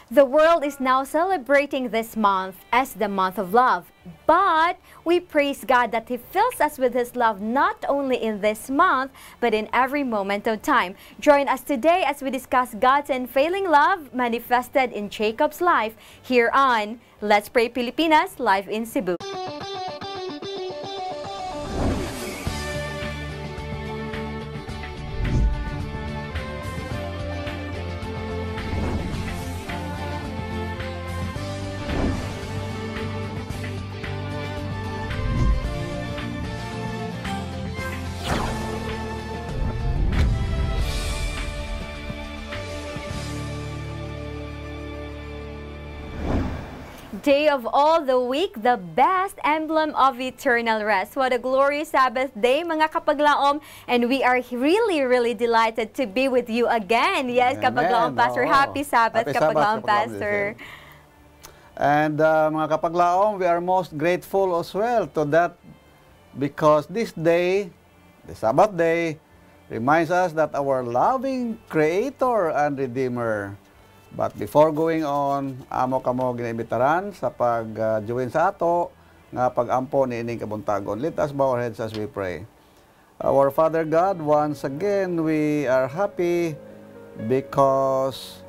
The world is now celebrating this month as the month of love. But we praise God that He fills us with His love not only in this month, but in every moment of time. Join us today as we discuss God's unfailing love manifested in Jacob's life here on Let's Pray Pilipinas, live in Cebu. Day of all the week, the best emblem of eternal rest. What a glorious Sabbath day, mga kapaglaom. And we are really delighted to be with you again. Yes, kapaglaom Pastor. Happy Sabbath, kapaglaom Pastor. And mga kapaglaom, we are most grateful as well to that because this day, the Sabbath day, reminds us that our loving Creator and Redeemer. But before going on, amo kamo ginaibitaran sa pag-join sa ato nga pag-ampo ni ining kabuntagon. Let us bow our heads as we pray. Our Father God, once again we are happy because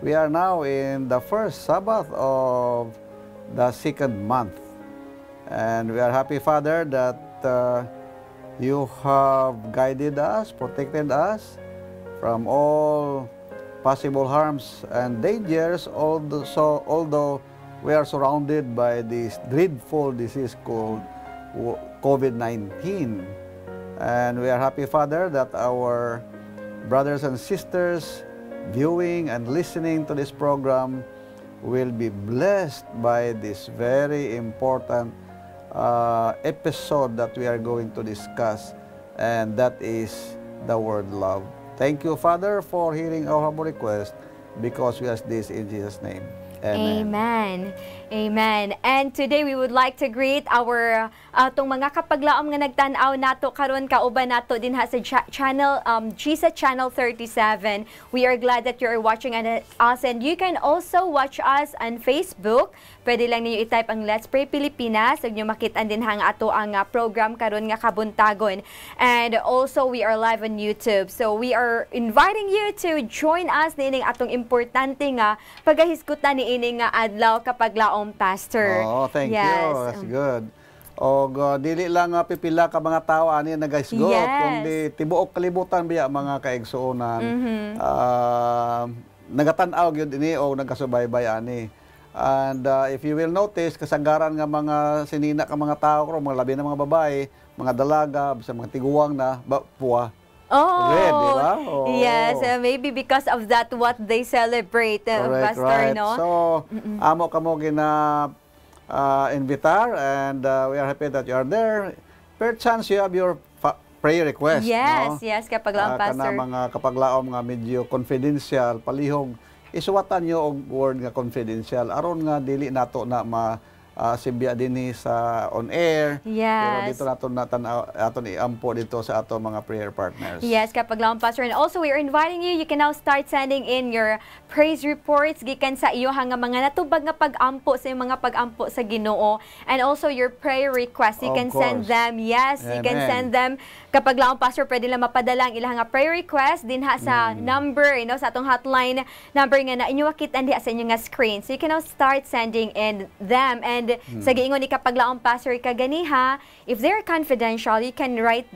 we are now in the first Sabbath of the second month. And we are happy, Father, that you have guided us, protected us from all possible harms and dangers, although we are surrounded by this dreadful disease called COVID-19. And we are happy, Father, that our brothers and sisters viewing and listening to this program will be blessed by this very important episode that we are going to discuss, and that is the word love. Thank you, Father, for hearing our humble request, because we ask this in Jesus' name. Amen. Amen. Amen. And today we would like to greet our atong mga kapaglaom nga nagtan-aw nato karon kauban nato din ha sa channel GSA Channel 37. We are glad that you are watching us, and you can also watch us on Facebook. Pwede lang ninyo i-type ang Let's Pray Pilipinas, ug nyo makitaan din hang ato ang program karon nga kabuntagon. And also we are live on YouTube. So we are inviting you to join us nining atong importante nga pagahisgutan ni ining nga adlaw kapaglaom Pastor. Oh, thank you. That's good. O dili lang pipila ka mga tao ani nagahisgot, kundi tibuok kalibutan biya mga kaigsuonan. Nagatan-aw gyud ini o nagasubaybay ani. And if you will notice, kasagaran nga mga sinina ka mga tao, mga labi na mga babae, mga dalaga, sa mga tiguwang na puwa. Oh, red, di ba? Oh. Yes, maybe because of that what they celebrate, correct, Pastor, right. no? So, amo kamo gina invitar, and we are happy that you are there. Per chance you have your prayer request. Yes, no? yes, kapaglaom Pastor. Kana mga kapaglaom nga medyo confidential, palihog, isuwatan nyo og word nga confidential aron nga dili nato na sibya dinhi sa on air. Yes. Pero dito nato aton iampo dito sa ato mga prayer partners. Yes, kapaglaom Pastor. And also we are inviting you, you can now start sending in your praise reports gikan sa iyo nga mga natubag nga pag-ampo sa mga pag-ampo sa Ginoo, and also your prayer requests. You can send them. Yes, Amen. You can send them. Kapaglaom Pastor, pwede lang mapadala ang ilang nga prayer request din ha sa number, sa atong hotline number nga na inyo makitaan diha sa inyo nga screen. So you can now start sending in them. And sa giingon ni kapaglaom Pastor kaganiha, if they're confidential, you can write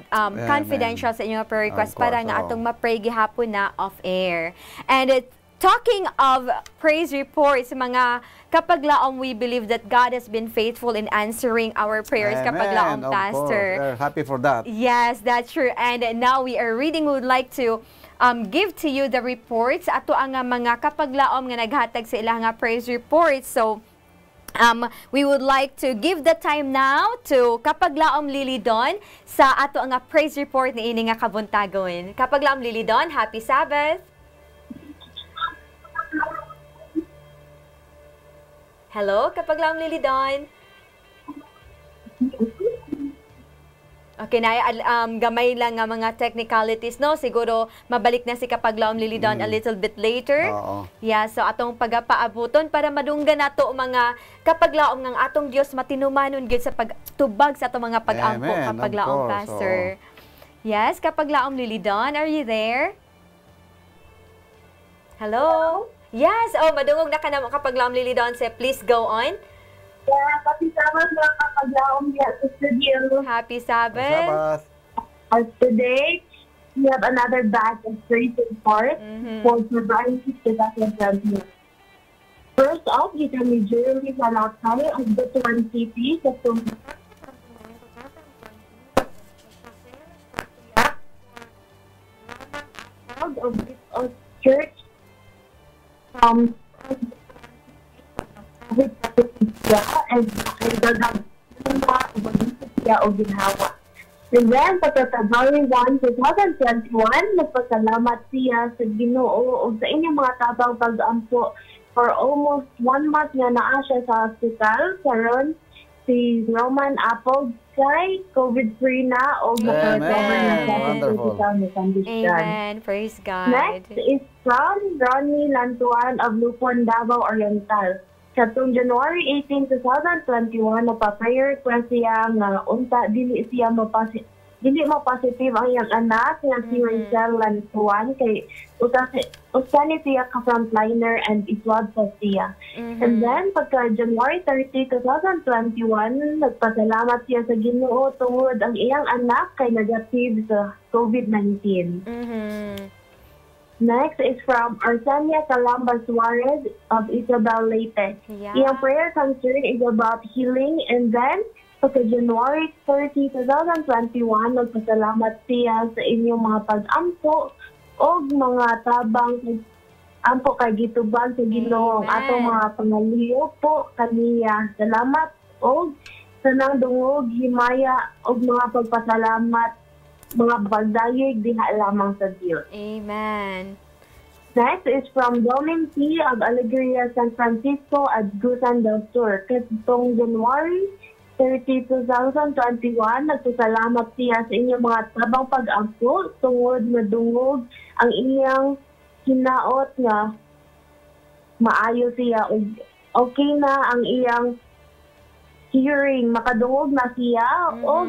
confidential sa inyo nga prayer request para nga atong ma-pray gihapon na off air. And talking of praise reports, mga kapaglaom, we believe that God has been faithful in answering our prayers. Kapaglaom, Of Pastor. course. We're happy for that. Yes, that's true. And now we are reading. We would like to give to you the reports. Ato ang mga kapaglaom nga naghatag sa ilang nga praise reports. So, we would like to give the time now to Kapaglaom Lilidon sa ato nga praise report ni ini nga kabuntagon. Kapaglaom Lilidon, happy Sabbath. Hello, Kapaglaom Lilidon. Okay, na gamay lang nga mga technicalities, no? Siguro mabalik na si Kapaglaom Lilidon a little bit later. Yeah, so atong pagapaabuton para madunggan nato mga kapaglaom ng atong Dios matinumanon gyud sa pagtubag sa atong mga pag-ampo, Kapaglaom Pastor. Yes, Kapaglaom Lilidon, are you there? Hello? Yes, madungog na ka na Kapaglaom Lilidon. Say, please go on. Yeah, happy Sabbath mga kapaglaom here sa studio. Happy Sabbath. As today, we have another batch of praise report for February 2020. First off, you can be Jeremy Salakay of the Tuan City sa of church and then, sa February 1, 2021, nagpasalamat siya sa Ginoo o sa inyong mga tabang pag-ampo for almost 1 month nga naa siya sa hospital. Karon si Roman Apple kay COVID-free na o naka-recover na siya sa physical na condition. Amen. Praise God. Next is from Ronnie Lantuan of Lupon, Davao Oriental. Katong January 18, 2021, napaprayer request siya nga unta dili mo-positive ang iyang anak nga si Rachel Lantuan kay usani siya ka frontliner and iswab sa siya. And then pagka January 30, 2021, nagpasalamat siya sa Ginoo tungod ang iyang anak kay negative sa COVID-19. Next is from Arsenia Calamba Suarez of Isabel Leyte. Iyang prayer concern is about healing, and then pagka January 30, 2021, nagpasalamat siya sa inyong mga pag-ampo o mga tabang ampo kay gitubag sa Ginoo ang atong mga pangaliyo po kaniya. Salamat o sanang dungog, himaya o mga pagpasalamat mga bagdayeg diha lamang sa Diyos. Amen. Next is from Domin P. of Alegria, San Francisco at Gusan del Sur. Katong January 30, 2021, nagpasalamat siya sa inyong mga tabang pag-ampo tungod madungog ang iyang hinaot nga maayo siya. Okay na ang iyang hearing, makadungog na siya o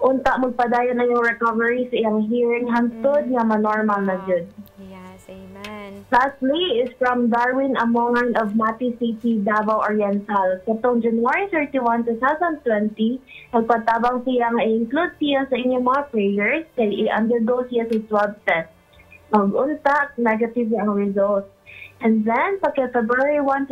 unta magpadayon na yung recovery sa iyang hearing hantod nga manormal na jud. Yes, amen. Lastly is from Darwin Amongan of Mati City, Davao Oriental. Katong January 31, 2020, nagpatabang siya nga i-include siya sa inyong mga prayers kay i-undergo siya sa swab test. Mag-unta, negative ang results. And then, pagka February 1,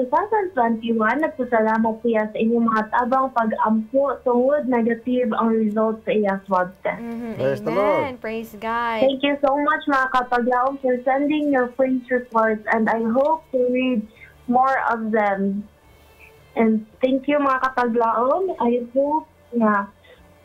2021, nagpasalamat siya sa inyong mga tabang pag-ampo tungod negative ang result sa iyang swab test. Praise the Lord. Amen. Praise God. Thank you so much mga kapaglaom for sending your praise reports, and I hope to read more of them. And thank you mga kapaglaom. I hope na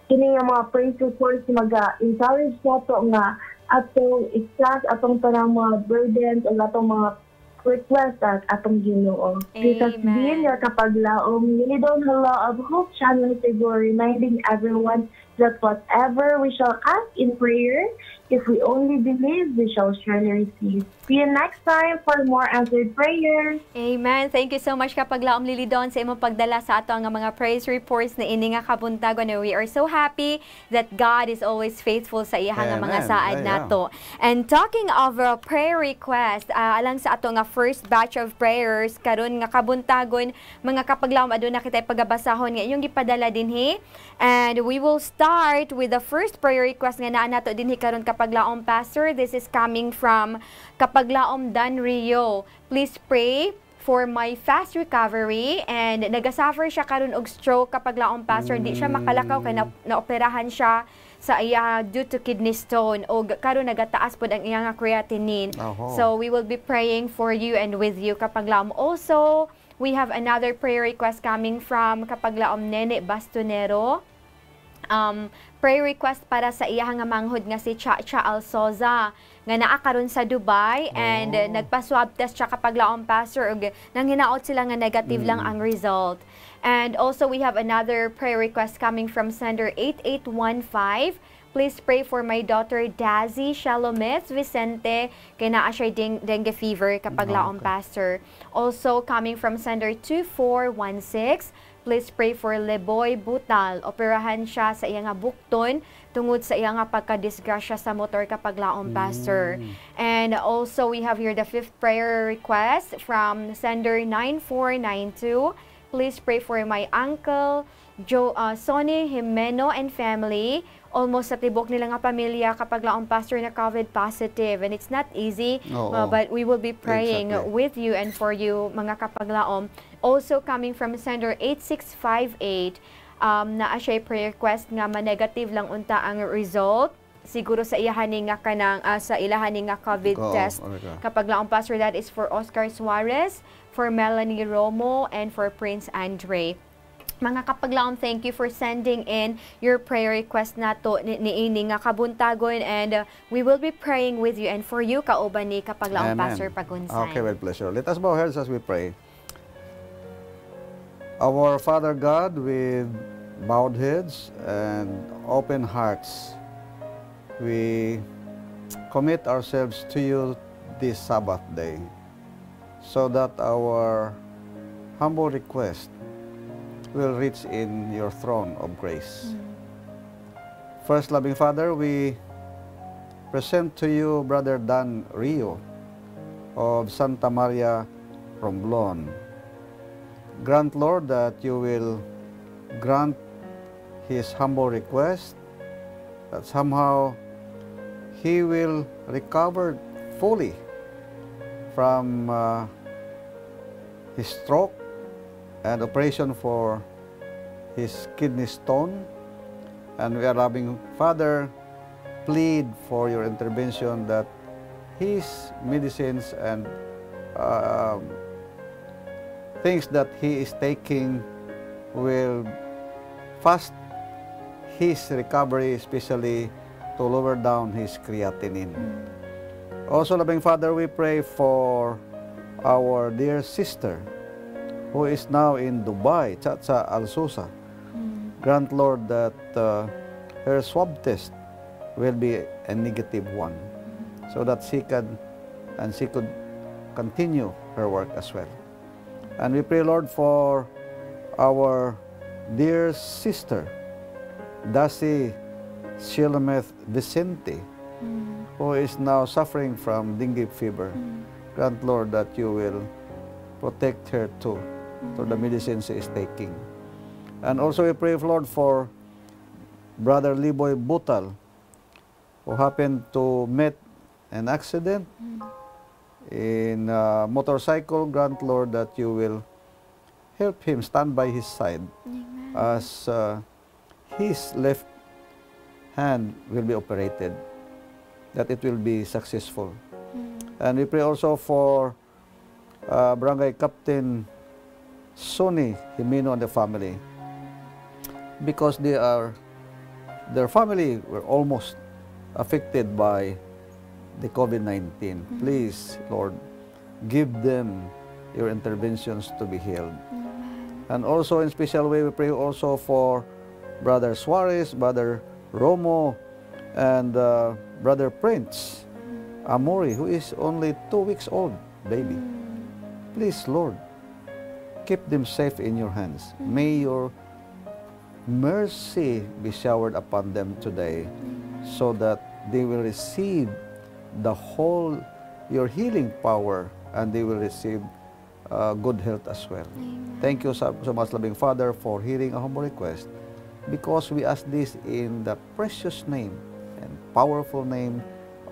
kini nga mga praise reports mag-encourage nato nga atong express atong tanang mga burdens o atong mga request at atong Ginoo. Because being your kapaglaom, Lilidon Hello of Hope Channel Cebu, reminding everyone that whatever we shall ask in prayer, if we only believe, we shall surely receive. See you next time for more answered prayers. Amen. Thank you so much Kapaglaom Lilidon sa imong pagdala sa ato nga mga praise reports na ini nga kabuntagon. We are so happy that God is always faithful sa iya nga mga saad nato. And talking of prayer request, alang sa ato nga first batch of prayers karon nga kabuntagon, mga kapaglaom aduna kitay pagabasahon nga inyong gipadala dinhi, and we will start start with the first prayer request nga naa nato dinhi karon kapaglaom, Pastor. This is coming from kapaglaom Dan Rio. Please pray for my fast recovery, and nagasuffer siya karon og stroke kapaglaom, Pastor. Di siya makalakaw kay naoperahan siya sa iya due to kidney stone, o karon nagataas pod ang iyang creatinine. So we will be praying for you and with you kapaglaom. Also, we have another prayer request coming from kapaglaom Nene Bastonero. Prayer request para sa iyang nga manghod nga si Cha Alsoza nga naa karon sa Dubai, and nagpa-swab test siya kapaglaom, Pastor, ug nang hinaot sila nga negative lang ang result. And also we have another prayer request coming from sender 8815. Please pray for my daughter Dazi Shalometh Vicente kay naa siya dengue fever kapaglaom, Pastor. Also coming from sender 2416. Please pray for Leboy Butal. Operahan siya sa iyang bukton tungod sa iyang pagkadisgrasya sa motor kapaglaom, Pastor. And also we have here the fifth prayer request from sender 9492. Please pray for my uncle Sonny Jimeno and family. Almost sa tibok nila nga pamilya kapaglaom, Pastor, na COVID positive, and it's not easy, but we will be praying with you and for you mga kapaglaom. Also coming from sender 8658, na siya prayer request nga ma-negative lang unta ang result siguro sa iyahaning nga kanang sa ilahaning nga COVID test kapaglaom, Pastor. That is for Oscar Suarez, for Melanie Romo, and for Prince Andre. Mga kapaglaom, thank you for sending in your prayer request nato niini nga kabuntagon, and we will be praying with you and for you kauban ni kapaglaom, Pastor Pagunsay. Okay, with pleasure. Let us bow our heads as we pray. Our Father God, with bowed heads and open hearts, we commit ourselves to you this Sabbath day, so that our humble request will reach in your throne of grace. First, loving Father, we present to you Brother Dan Rio of Santa Maria Romblon. Grant, Lord, that you will grant his humble request, that somehow he will recover fully from his stroke and operation for his kidney stone. And we are, loving Father, plead for your intervention that his medicines and things that he is taking will fast his recovery, especially to lower down his creatinine. Also, loving Father, we pray for our dear sister who is now in Dubai, Cha Alsoza. Grant, Lord, that her swab test will be a negative one, so that she could continue her work as well. And we pray, Lord, for our dear sister, Dazi Shalometh Vicente, who is now suffering from dengue fever. Grant, Lord, that you will protect her too, through the medicines she is taking. And also we pray, Lord, for Brother Leboy Butal, who happened to meet an accident in a motorcycle. Grant, Lord, that you will help him, stand by his side. As his left hand will be operated, that it will be successful. And we pray also for Barangay Captain Sonny Jimeno and the family, because their family were almost affected by the COVID-19. Please, Lord, give them your interventions to be healed. And also in special way, we pray also for Brother Suarez, Brother Romo, and Brother Prince Amori, who is only 2 weeks old, baby. Please, Lord, keep them safe in your hands. May your mercy be showered upon them today, so that they will receive your healing power, and they will receive good health as well. Thank you so much, loving Father, for hearing a humble request. because we ask this in the precious name and powerful name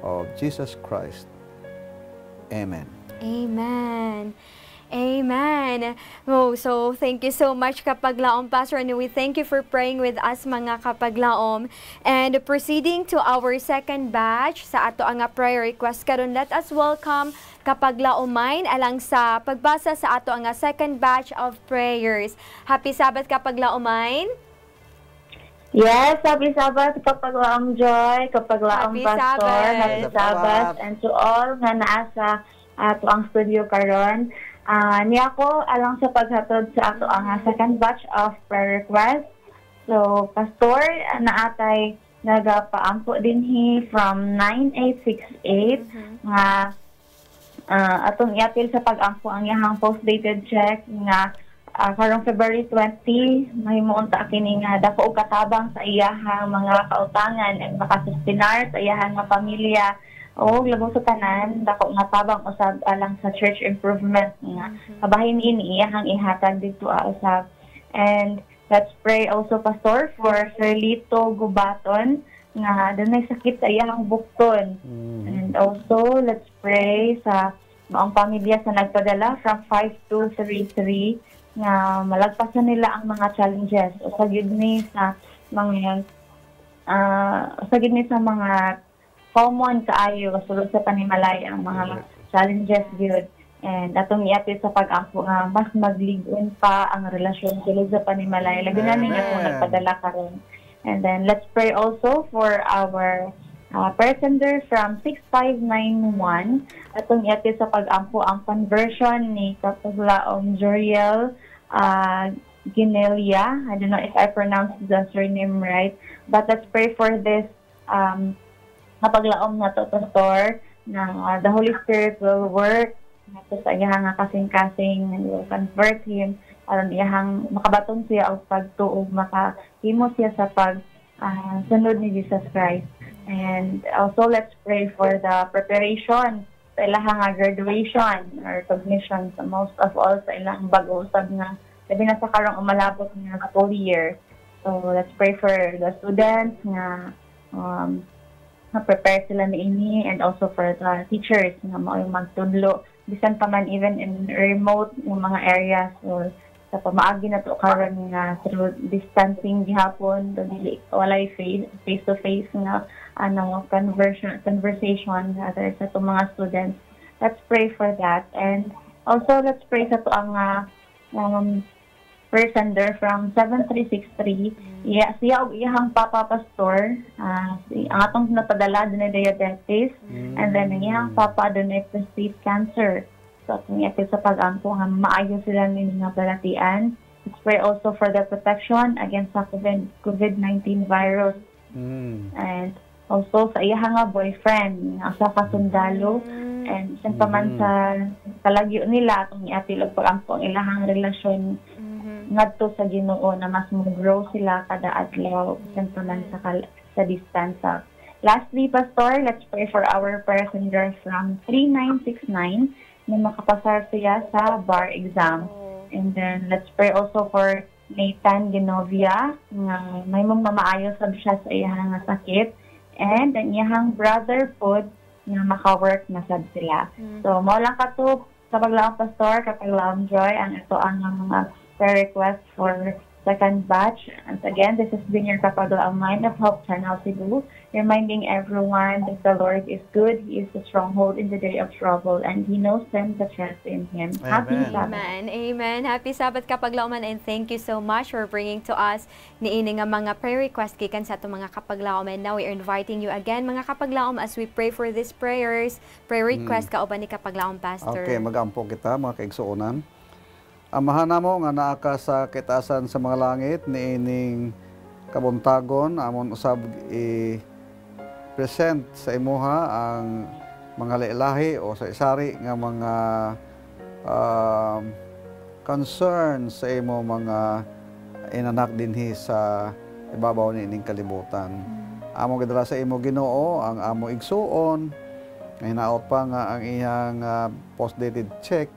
of Jesus Christ. Amen. Amen. Amen. Oh, so thank you so much Kapaglaom Pastor, and we thank you for praying with us mga Kapaglaom. And proceeding to our second batch sa ato ang prayer request karon, let us welcome Kapaglaomain alang sa pagbasa sa ato ang second batch of prayers. Happy Sabbath Kapaglaomain. Yes, happy Sabbath, Kapaglaom Joy, Kapaglaom Happy Pastor, Sabbath. happy Sabbath, and to all nga naa sa ato ang studio karon. Niya ko alang sa paghatod sa ato ang second batch of prayer request. So, Pastor, naatay nagapaampo dinhi from 9868 nga atong iapil sa pag-ampo ang iyahang post-dated check nga karong February 20, mahimuon ta kini nga dako og katabang sa iyahang mga kautangan and makasustinar sa iyahang mga pamilya o labong sa tanan, dako nga tabang usab alang sa church improvement nga kabahin ini iyahang ihatag dito usab. And let's pray also, Pastor, for Sir Lito Gubaton nga dunay sakit sa iyahang bukton. And also let's pray sa maong pamilya sa nagpadala from 5233 nga malagpasan nila ang mga challenges o sa gyud ni sa mga sa mga common kaayo sulod sa panimalay ang mga challenges gyud. And atong iapil sa pag-ampo nga mas magligon pa ang relasyon sulod sa panimalay labi na ninyo kung nagpadala karon. And then let's pray also for our prayer sender from 6591. Atong iapil sa pag-ampo ang conversion ni Kapaglaom Joriel Ginelia. I don't know if I pronounced the surname right, but let's pray for this Kapaglaom na to, Pastor, na the Holy Spirit will work nato sa iyahang kasing-kasing and will convert him aron iyahang makabaton siya og pagtuog, makahimo siya sa sunod ni Jesus Christ. And also let's pray for the preparation sa ilahang graduation or recognition, sa most of all sa ilang bag-o usab nga labi na sa karong umalabot nga school year. So let's pray for the students nga prepare sila niini, and also for the teachers nga mao magtudlo bisan pa man even in remote ng mga areas. So sa pamaagi na to karon nga through distancing gihapon, dili walay face to face nga conversation sa to mga students. Let's pray for that. And also let's pray sa to ang prayer sender from 7363. Siya og iyahang papa Pastor, ang atong napadala dunay diabetes, and then ang iyahang papa dunay prostate cancer. So atong iapil sa pag-ampo nga maayo sila ning nga balatian. Let's pray also for the protection against sa COVID-19 virus. And also sa iyahang boyfriend nga sa kasundalo, and isang pa man sa kalagyo nila atong iapil og pag-ampo ang ilahang relasyon ngadto sa Ginoo na mas mo-grow sila kada adlaw bisan pa man sa distansya. Lastly, Pastor, let's pray for our prayer sender from 3969 na makapasar siya sa bar exam. And then let's pray also for Nathan Genovia nga may mamaayo sab siya sa iyang sakit, and ang iyang brother pod nga maka-work na sad sila. So mao lang kato sa Kapaglaom Pastor, Kapaglaom Joy ang ito ang mga prayer request for second batch. And again, this has been your Kapaglaom Line of Hope Channel Cebu, reminding everyone that the Lord is good. He is the stronghold in the day of trouble, and He knows them that trust in Him. Amen. Happy Sabbath. Amen. Amen. Happy Sabbath Kapaglaoman, and thank you so much for bringing to us niini nga mga prayer request gikan sa ato mga Kapaglaom. And now we are inviting you again mga Kapaglaom as we pray for these prayers, prayer request kauban ni Kapaglaom Pastor. Okay, mag-ampo kita mga kaigsuonan. Amahan namo nga naa ka sa kitasan sa mga langit, niining kabuntagon amon usab present sa imuha ang mga lailahi o sa isari nga mga concerns sa imo mga inanak dinhi sa ibabaw niining kalibutan. Amo gidala sa imo Ginoo ang amo igsuon, nga hinaot pa nga ang iyang post-dated check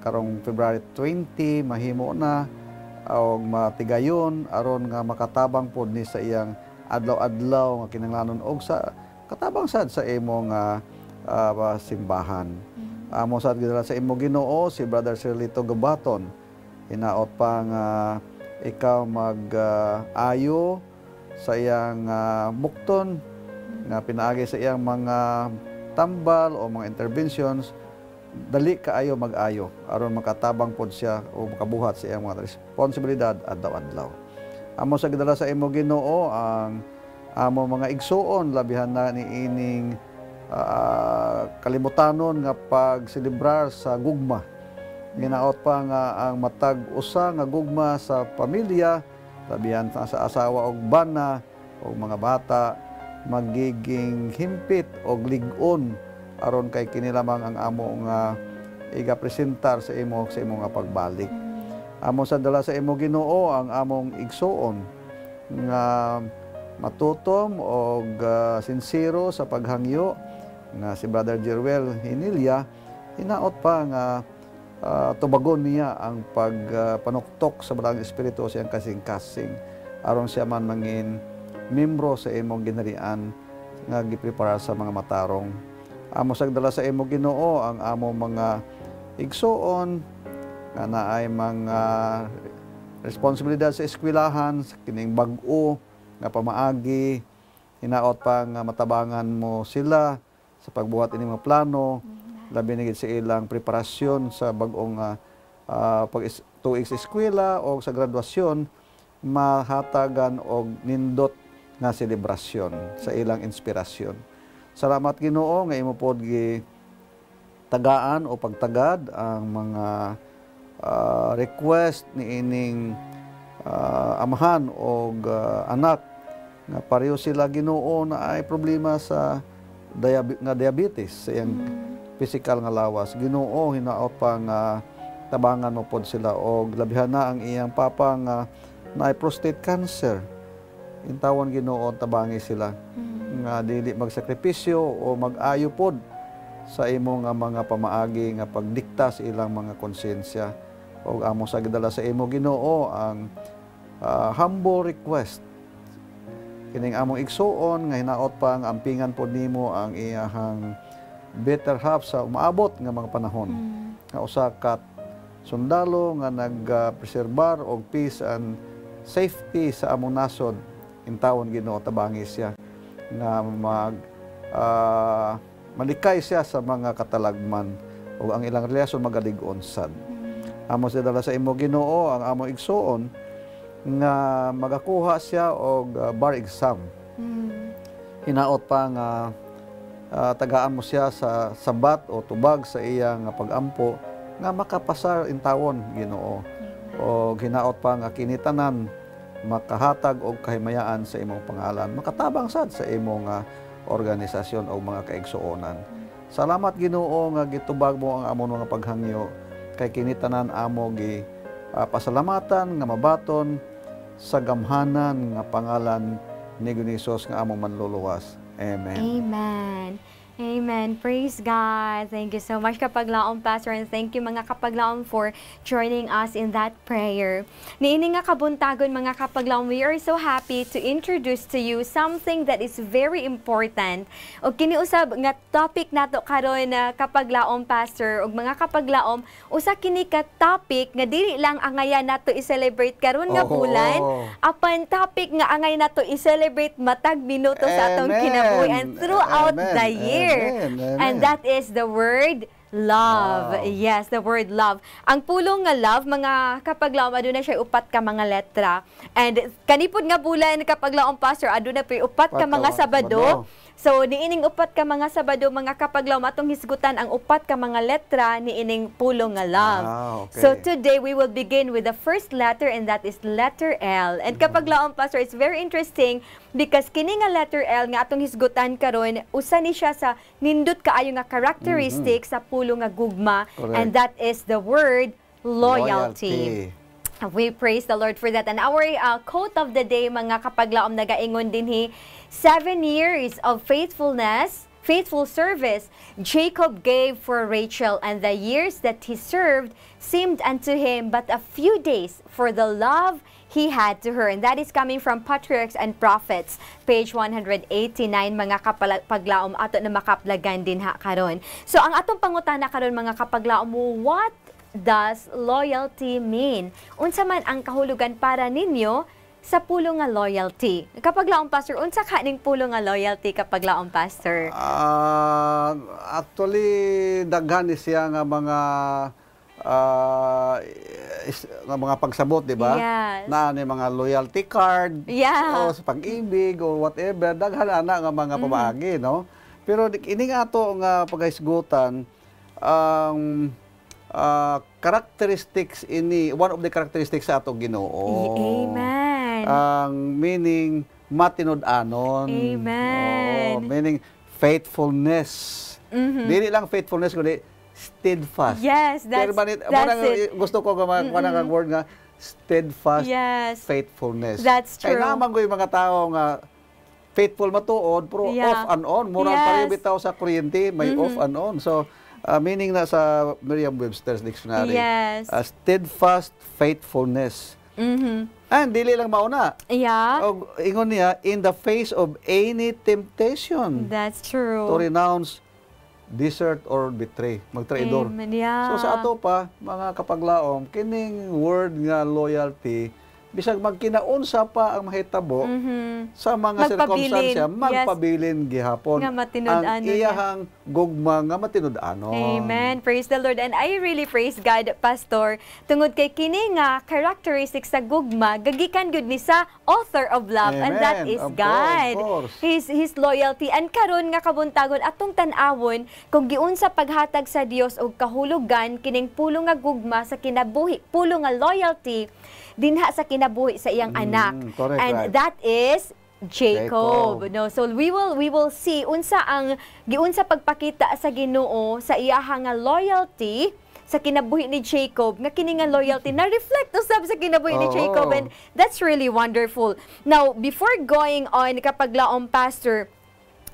karong February 20 mahimo na, o matigayon aron nga makatabang pod ni sa iyang adlaw-adlaw nga kinahanglanon og sa katabang sad sa imong simbahan. Amo sad gidala sa imo Ginoo si Brother Cirlito Gabaton. Hinaot pa nga ikaw mag-ayo sa iyang bukton nga pinaagi sa iyang mga tambal o mga interventions, dali kaayo mag-ayo aron makatabang pod siya o makabuhat sa iyang mga responsibilidad adlaw-adlaw. Amo sa gidala sa imo Ginoo ang amo mga igsuon labihan na ni ining kalimutanon nga pagselebrar sa gugma. Ginaot pa nga ang matag usa nga gugma sa pamilya labihan sa asawa og bana o mga bata magiging himpit o lig-on aron kay kini lamang ang amo nga iga-presentar sa imo nga pagbalik. Amo sa dala sa imo Ginoo ang among igsuon nga matutom og sincero sa paghangyo nga si Brother Jerwel Hinilya. Hinaot pa nga tubagon niya ang pagpanuktok sa Balang Espiritu sa iyang kasing-kasing aron siya man mangin membro sa imong ginharian nga giprepara sa mga matarong. Amo sagdala sa imo Ginoo ang amo mga igsuon nga naay mga responsibilidad sa eskwelahan sa kining bag-o nga pamaagi. Hinaot pa nga matabangan mo sila sa pagbuhat ini mga plano labi na gid sa ilang preparasyon sa bag-ong tuig sa eskwela o sa graduasyon mahatagan og nindot nga selebrasyon sa ilang inspirasyon. Salamat Ginoo nga imo pod gi tagaan o pagtagad ang mga request ni ining amahan o anak nga pareho sila Ginoo na ay problema sa diabetes sa iyang physical nga lawas. Ginoo hinaot pa nga tabangan mo pod sila og labihan na ang iyang papa nga naay prostate cancer. Intawan Ginoo tabangi sila nga dili magsakripisyo o mag-ayo pod sa imo nga mga pamaagi nga pagdikta sa ilang mga konsensya. Og amo sa gidala sa imo Ginoo ang humble request kining among igsuon nga hinaot pa ang ampingan pod nimo ang iyahang better half sa umaabot nga mga panahon nga usa ka sundalo nga nagpreserbar og peace and safety sa among nasod. Intawon Ginoo tabangi siya nga malikay siya sa mga katalagman o ang ilang relasyon magalig-on sad. Amo sa dala sa imo Ginoo ang amo igsuon nga magakuha siya og bar exam. Hinaot pa nga tagaan mo siya sa sabat o tubag sa iyang pag-ampo nga makapasar intawon Ginoo. O hinaot pa nga kinitanan makahatag og kahimayaan sa imong pangalan, makatabang sad sa imong organisasyon o mga kaigsuonan. Salamat Ginoo nga gitubag mo ang amon mga paghangyo kay kinitanan amo gi pasalamatan nga mabaton sa gamhanan nga pangalan ni Hesus nga among manluluwas. Amen. Amen. Amen. Praise God. Thank you so much, Kapaglaom Pastor, and thank you mga Kapaglaom for joining us in that prayer. Niini nga kabuntagon mga Kapaglaom, we are so happy to introduce to you something that is very important. O kiniusab nga topic nato karon na Kapaglaom Pastor ug mga Kapaglaom, usa kini ka topic nga dili lang angayan nato i-celebrate karon nga bulan, apan topic nga angay nato i-celebrate matag minuto sa atong kinabuhi and throughout the year. Amen. And that is the word love. Wow. Yes, the word love. Ang pulong nga love, mga Kapaglaom, aduna siya upat ka mga letra. And kanipod nga bulan Kapaglaom Pastor, aduna pa upat ka mga Sabado. So niining upat ka mga Sabado, mga Kapaglaom, atong hisgutan ang upat ka mga letra niining pulong nga love. Okay. So today we will begin with the first letter, and that is letter L. And Kapaglaom Pastor, it's very interesting because kini nga letter L nga atong hisgutan karon, usa ni siya sa nindot kaayo nga characteristic sa pulong nga gugma. Correct. And that is the word loyalty. We praise the Lord for that. And our quote of the day, mga Kapaglaom, nagaingon dinhi, 7 years of faithfulness faithful service Jacob gave for Rachel, and the years that he served seemed unto him but a few days for the love he had to her. And that is coming from Patriarchs and Prophets, page 189, mga kapaglaom ato na makaplagan din ha karon. So ang atong pangutana karon mga kapaglaom, what does loyalty mean? Unsa man ang kahulugan para ninyo sa pulo nga loyalty? Kapaglaom pastor, unsa kaning pulo nga loyalty kapaglaom pastor? Actually daghan ni siya nga mga pagsabot, di ba? Yes. Na ni mga loyalty card, Yeah. o sa pag-ibig o whatever, daghan ana nga mga pamaagi, no? Pero ini nga ato nga paghisgutan ang characteristics one of the characteristics sa ato Ginoo. Amen. Ang meaning matinud-anon. Amen. Oo, meaning faithfulness. Dili lang faithfulness kundi steadfast. Yes, Pero that's it. gusto ko nga ang word nga steadfast Yes. faithfulness. That's Kaya true. naman ko yung mga tao nga faithful matuod, pero Yeah. off and on. Murang Yes. pareho bitaw sa kuryente, may off and on. So, meaning na sa Merriam-Webster's dictionary. Yes. Steadfast faithfulness. And dili lang mauna. Yeah. O, ingon niya, in the face of any temptation That's true. to renounce, desert, or betray. Magtraidor. Amen. Yeah. So sa ato pa, mga kapaglaom, kining word nga loyalty, bisag magkinaunsa pa ang mahitabo sa mga Magpabilin. sirkumstansya, Yes. magpabilin gihapon. Nga matinud-ano ang niya. iyahang gugma nga matinud-anon. Amen. Praise the Lord. And I really praise God, Pastor, tungod kay kini nga characteristics sa gugma, gagikan gud ni sa author of love, and that Amen. is Of God. course. His loyalty. And karon nga kabuntagon atong tan-awon kung giun sa paghatag sa Dios og kahulugan kining pulo nga gugma sa kinabuhi, pulo nga loyalty dinha sa kinabuhi sa iyang anak. correct, And right. that is Jacob. Jacob. No, so we will see unsa ang giun sa pagpakita sa Ginoo sa iyahang nga loyalty sa kinabuhi ni Jacob, nga kini nga loyalty na reflect usab sa kinabuhi ni Oo. Jacob, and that's really wonderful. Now, before going on kapaglaom pastor,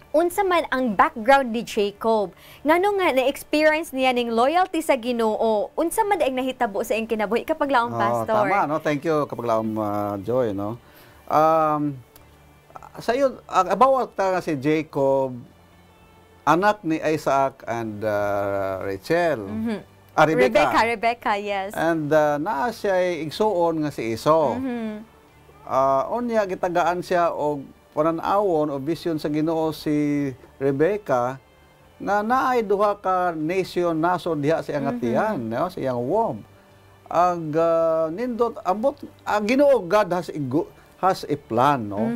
unsa man ang background ni Jacob? Ngano nga na-experience niya ning loyalty sa Ginoo? Unsa man daing nahitabo sa iyang kinabuhi kapaglaom pastor? Tama, no? Thank you, kapaglaom Joy, no? Sa iyo, about si Jacob, anak ni Isaac and Rachel. Rebecca, yes. And naa siya igsuon nga si Esau. Onya gitagaan siya og panan-awon o vision sa Ginoo si Rebecca nga naay duha ka naso diha sa iyang atiyan, no? Sa iyang womb. Ang nindot ambot ang Ginoo, God has a plan, no?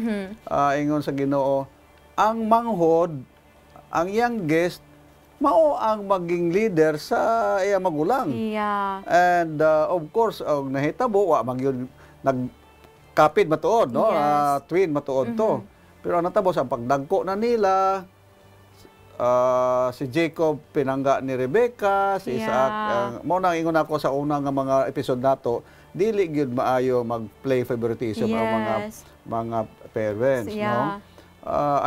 Ingon sa Ginoo, ang manghod, ang youngest, mao ang maging leader sa iyang magulang. Yeah. And of course, og nahitabo wa man yun nagkapid matuod, no? Yes. Twin matuod to. Pero ang natabo sa pagdagko na nila, si Jacob pinangga ni Rebecca, si Yeah. Isaac, mao nang ingon ako sa unang nga mga episode nato, dili gyud maayo mag-play favoritism ang Yes. mga parents, Yeah. no?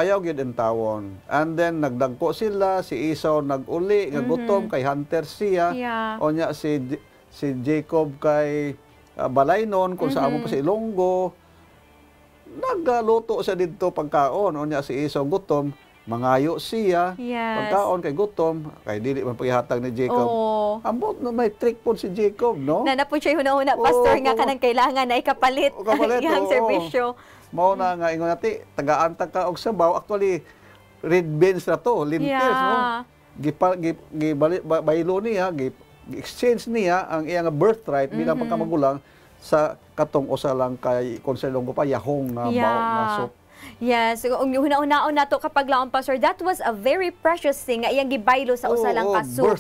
Ayaw gyud ang tawon. And then nagdagko sila, si Esau nag-uli nga gutom kay hunter siya. Yeah. O nya si Jacob kay balaynon kung saan mo pa sa Ilonggo. Nagluto siya dito pagkaon. O nya si Esau gutom, mangayo siya. Yes. Pagkaon kay gutom, kay dili man paghatag ni Jacob. Oo. Ambot no, may trick po si Jacob, no? Na po siya una-una, pastor, Oo, nga oo. kanang kailangan na ikapalit O, kapalit, ang iyang oo. serbisyo. Mao na nga ingon nati, tagaan-tag ka og sabaw. Actually, red beans na to, lentils, no? Baylo niya, exchange niya ang iyang birthright bilang pagkamagulang sa katong usa lang kay konselong ko pa yahong na bawo na soup. Yes, ang una-unaon nato kapag laon pastor, that was a very precious thing nga iyang gibaylo sa usa lang ka soup.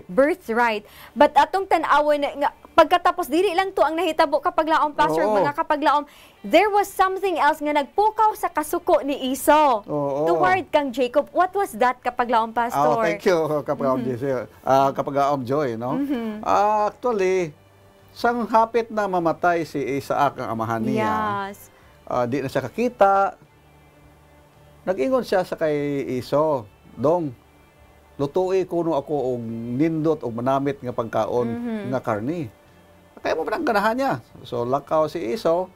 Birthright. But atong tan-awon nga pagkatapos dili lang to ang nahitabo kapag laon pastor, Oo. mga kapag laon, there was something else nga nagpukaw sa kasuko ni Esau Oo. toward kang Jacob. What was that kapag laon pastor? Thank you, Kapag Joy, no? Actually, sang hapit na mamatay si Isaac ang amahan niya. Yes. Di na siya kakita. Nag-ingon siya sa kay Esau, Dong, lutuin kuno ako og nindot og manamit nga pagkaon nga karni. Kaya mo man ang ganahan niya. So lakaw si Esau,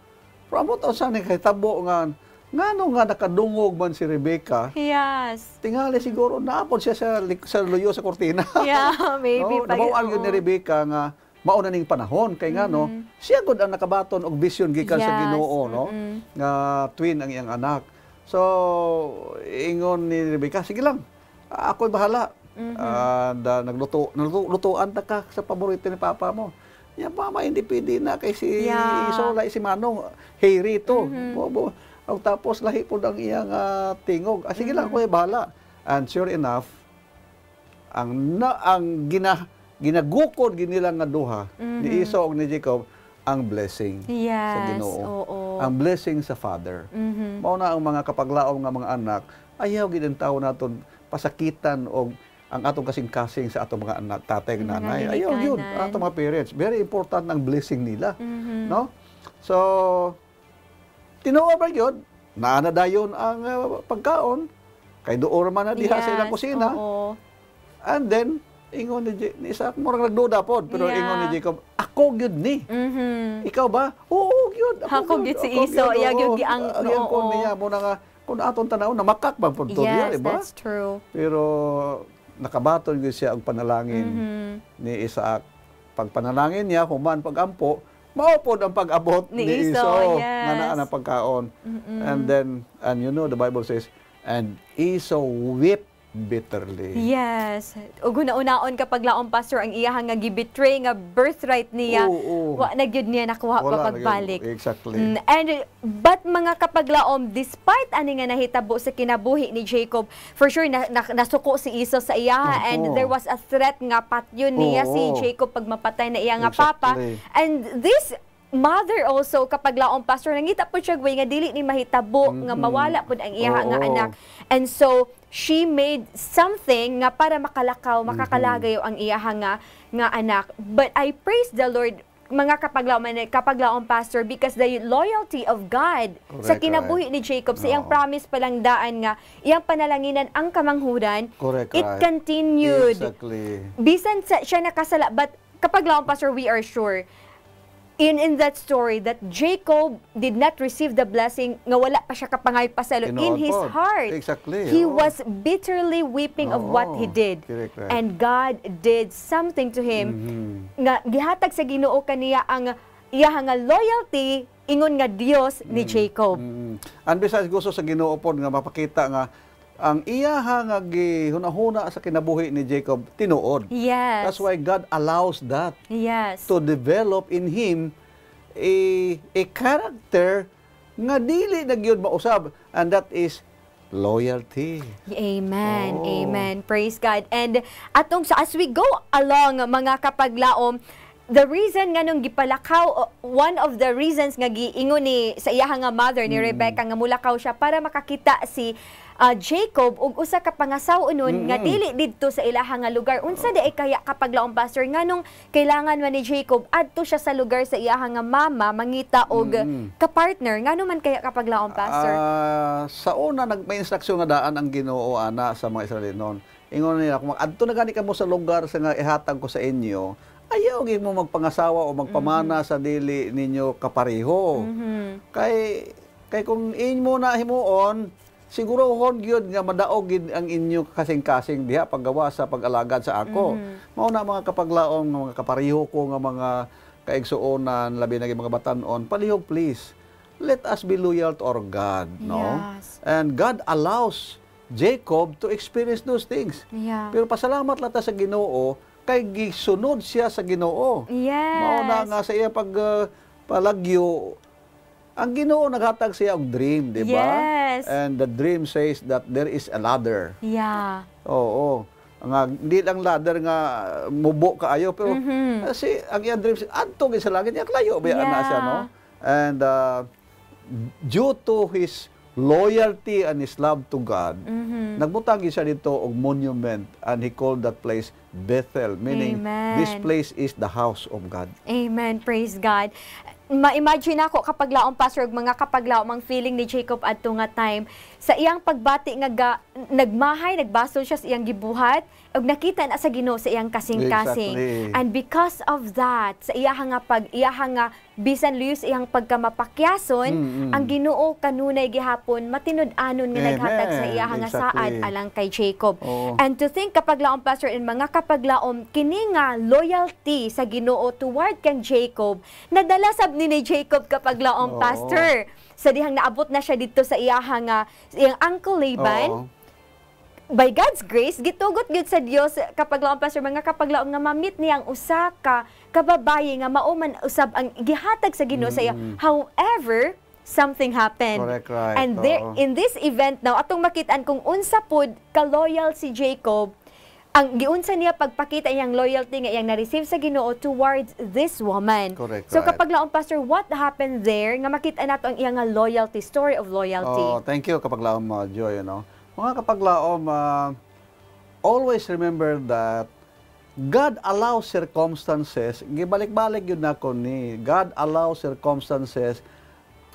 promote sa ni kay tabo nga ngano nga nakadungog man si Rebecca. Yes. Tingali siguro naapod siya sa luyo sa kortina. Yeah, maybe. No, nabawaan yun ni Rebecca nga mauna ning panahon kay ngano siya gud ang nakabaton og vision gikan sa Ginoo, no? Nga twin ang iyang anak. So ingon ni Rebecca, sige lang. Ako'y bahala. And naglutuan ta ka sa paborito ni papa mo. Ya mama hindi pwede na kay si Esau si Manong Harry to. Tapos lahi po ang iyang tingog. Sige lang, ako'y bahala. And sure enough, ang ginagukod ginilang nga duha ni Esau ug ni Jacob ang blessing sa Ginoo. Ang blessing sa Father. Mao na ang mga kapaglaom nga mga anak, ayaw gid ang tawo naton pasakitan og ang atong kasing-kasing sa atong mga anak, tatay ug nanay. Ayaw yun, atong mga parents. Very important ang blessing nila, no? So tinuod ba yun? Naana dayon ang pagkaon kay duor man na diha sa ilang kusina. And then ingon ni Isaac, murag nagduda pod, pero ingon ni Jacob, ako gyud ni. Ikaw ba? Oo, gyud. Ako gyud si Esau, iya gyud ang ko niya mo na nga kun aton tanaw na makak bang punto niya, yes, di ba? that's true. Pero nakabaton gyud siya ang panalangin ni Isaac. Pag panalangin niya human pag-ampo, mao pod ang pag-abot ni Esau nga naa na pagkaon. And then, and you know the Bible says, and Esau wept bitterly. Yes. Ug una-unaon kapag laom pastor ang iya nga gibetray nga birthright niya. Wa na gyud niya nakuha pa pagbalik. Exactly. And but mga kapag laom, despite ani nga nahitabo sa kinabuhi ni Jacob, for sure nasuko si Esau sa iya and there was a threat nga patyon niya si Jacob pag mapatay na iya nga papa. And this mother also kapag laom pastor nangita po siya nga dili ni mahitabo nga mawala pud ang iya nga anak. And so she made something nga para makakalagayo ang iya nga anak. But I praise the Lord mga kapaglaom pastor because the loyalty of God sa kinabuhi ni Jacob sa iyang promise palang daan nga iyang panalanginan ang kamanghuran, it continued. Exactly. Bisan siya nakasala, but kapaglaom pastor, we are sure in that story that Jacob did not receive the blessing nga wala pa siya kapangay pasalo in his heart. Exactly. He was bitterly weeping of what he did. And God did something to him nga gihatag sa Ginoo kaniya ang iya nga loyalty ingon nga Dios ni Jacob. And besides gusto sa Ginoo pod nga mapakita nga ang iya nga gihunahuna sa kinabuhi ni Jacob tinuod. Yes. That's why God allows that. Yes. To develop in him a character nga dili na gyud mausab, and that is loyalty. Amen. Amen. Praise God. And as we go along mga kapaglaom, the reason nga nung gipalakaw, one of the reasons nga giingon ni sa iya nga mother ni Rebecca nga mulakaw siya para makakita si Jacob ug usa ka pangasaw unon nga dili didto sa ilaha nga lugar. Unsa di ay kaya kapag laom pastor nganong kailangan man ni Jacob adto siya sa lugar sa iyaha nga mama mangita og ka-partner ngano man kaya kapag laom pastor? Sa una may instruksyon nga daan ang Ginoo ana sa mga Israelinon. Ingon nila kung adto na gani kamo sa lugar sa nga ihatag ko sa inyo, ayaw gyud mo magpangasawa o magpamana sa dili ninyo kapareho. Kay kung inyo na himuon, siguro hon gyud nga madaog gid ang inyo kasing-kasing diha paggawa sa pag-alagad sa ako. Mao na mga kapaglaom nga mga kapareho ko nga mga kaigsuonan labi na mga batan-on, palihog please. Let us be loyal to our God, no? Yes. And God allows Jacob to experience those things. Yeah. Pero pasalamat lang ta sa Ginoo kay gisunod siya sa Ginoo. Yes. Mao na nga sa iya palagyo ang Ginoo naghatag siya og dream, di ba? Yes. And the dream says that there is a ladder. Yeah. Oo. Nga hindi lang ladder nga mubo kaayo pero si ang iyang dream adto gid sa langit niya layo ba ana siya, no? And due to his loyalty and his love to God, nagbutang siya dito og monument and he called that place Bethel, meaning this place is the house of God. Amen. Praise God. ma-imagine ako kapag laom pastor mga kapag laom ang feeling ni Jacob adto nga time sa iyang pagbati nga nagmahay nagbasol siya sa iyang gibuhat ug nakita na sa Ginoo sa iyang kasing-kasing. Exactly. And because of that sa iya nga bisan luyos iyang pagkamapakyason ang Ginoo kanunay gihapon matinud-anon nga Amen. naghatag sa iya nga Exactly. saad alang kay Jacob. Oo. And to think kapag laom pastor in mga kapag laom kini nga loyalty sa Ginoo toward kang Jacob nadala sab ni Jacob kapag laom Oo. pastor sa dihang naabot na siya dito sa iyang uncle Laban. Oo. By God's grace, gitugot gyud sa Dios kapag laom pastor mga kapag laom nga ma-meet niya ang usa ka kababaye nga mauman usab ang gihatag sa Ginoo sa iya. However, something happened. Correct, right. And there, Oo. in this event now, atong makitaan kung unsa pod ka-loyal si Jacob, ang giunsa niya pagpakita iyang loyalty nga iyang na-receive sa Ginoo towards this woman. Correct, So right. kapag laom pastor, what happened there nga makita nato ang iyang nga loyalty, story of loyalty. Oh, thank you kapaglaom Joy, Mga kapaglaom, always remember that God allows circumstances, gibalik-balik yun na ko ni, God allows circumstances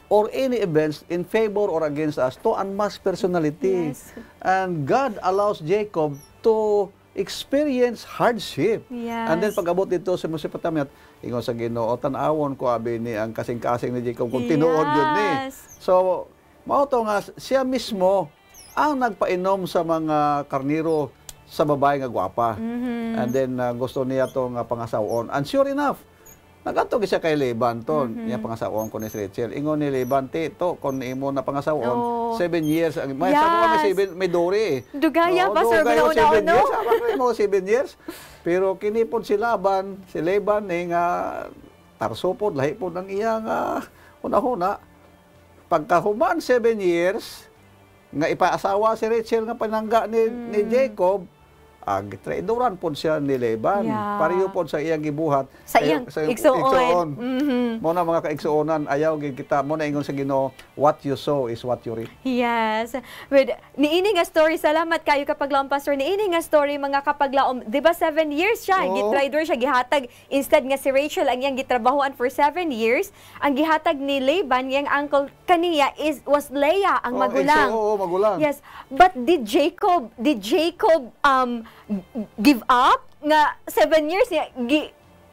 or any events in favor or against us to unmask personality. Yes. And God allows Jacob to experience hardship. Yes. And then pag-abot dito sa Mesopotamia, ingon sa Ginoo, tanawon ko abi ni ang kasing-kasing ni Jacob kung tinuod yun ni. Yes. So, mao to nga siya mismo ang nagpainom sa mga karniro sa babae nga gwapa. And then gusto niya to nga pangasawon. And sure enough, nagadto siya kay Laban to, niya pangasawon ko ni Rachel. Ingon ni Laban, to kon imo na pangasawon, Oh. 7 years. May Yes. sabi ko may Dory eh. Dugaya pa, sir, dugay mo ginauna-una. 7 years. Sabi ko mo 7 years. Pero kinipod si Laban nga tarsopod, lahi po ng iyang una-huna. Pagkahuman 7 years, nga ipaasawa si Rachel nga panangga ni Jacob, gitraidoran po siya ni Laban. Yeah. Pareho po sa iyang gibuhat. Sa iyang igsuon. Mo na mga kaigsuonan, ayaw gid kita, mo na ingon sa Ginoo, what you sow is what you reap. Yes. With niini nga story, salamat kayo kapag laom pastor. Niini nga story mga kapag laom, 'di ba 7 years siya, Oo. gitrader siya gihatag instead nga si Rachel ang iyang gitrabahoan for 7 years, ang gihatag ni Laban yang uncle kaniya was Leah ang magulang. Oo, magulang. Yes, but did Jacob give up nga 7 years niya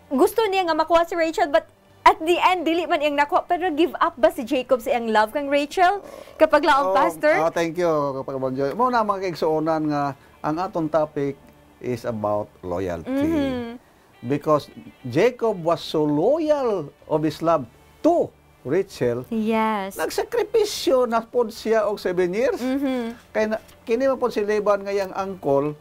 gusto niya nga makuha si Rachel but at the end dili man iyang nakuha pero give up ba si Jacob sa iyang love kang Rachel kapag laom pastor? Thank you kapag Bonjoy. Mo na mga kaigsuonan nga ang aton topic is about loyalty. Because Jacob was so loyal of his love to Rachel, Yes. nagsakripisyo na pod siya og 7 years. Kaya kini man pod si Laban nga yang uncle,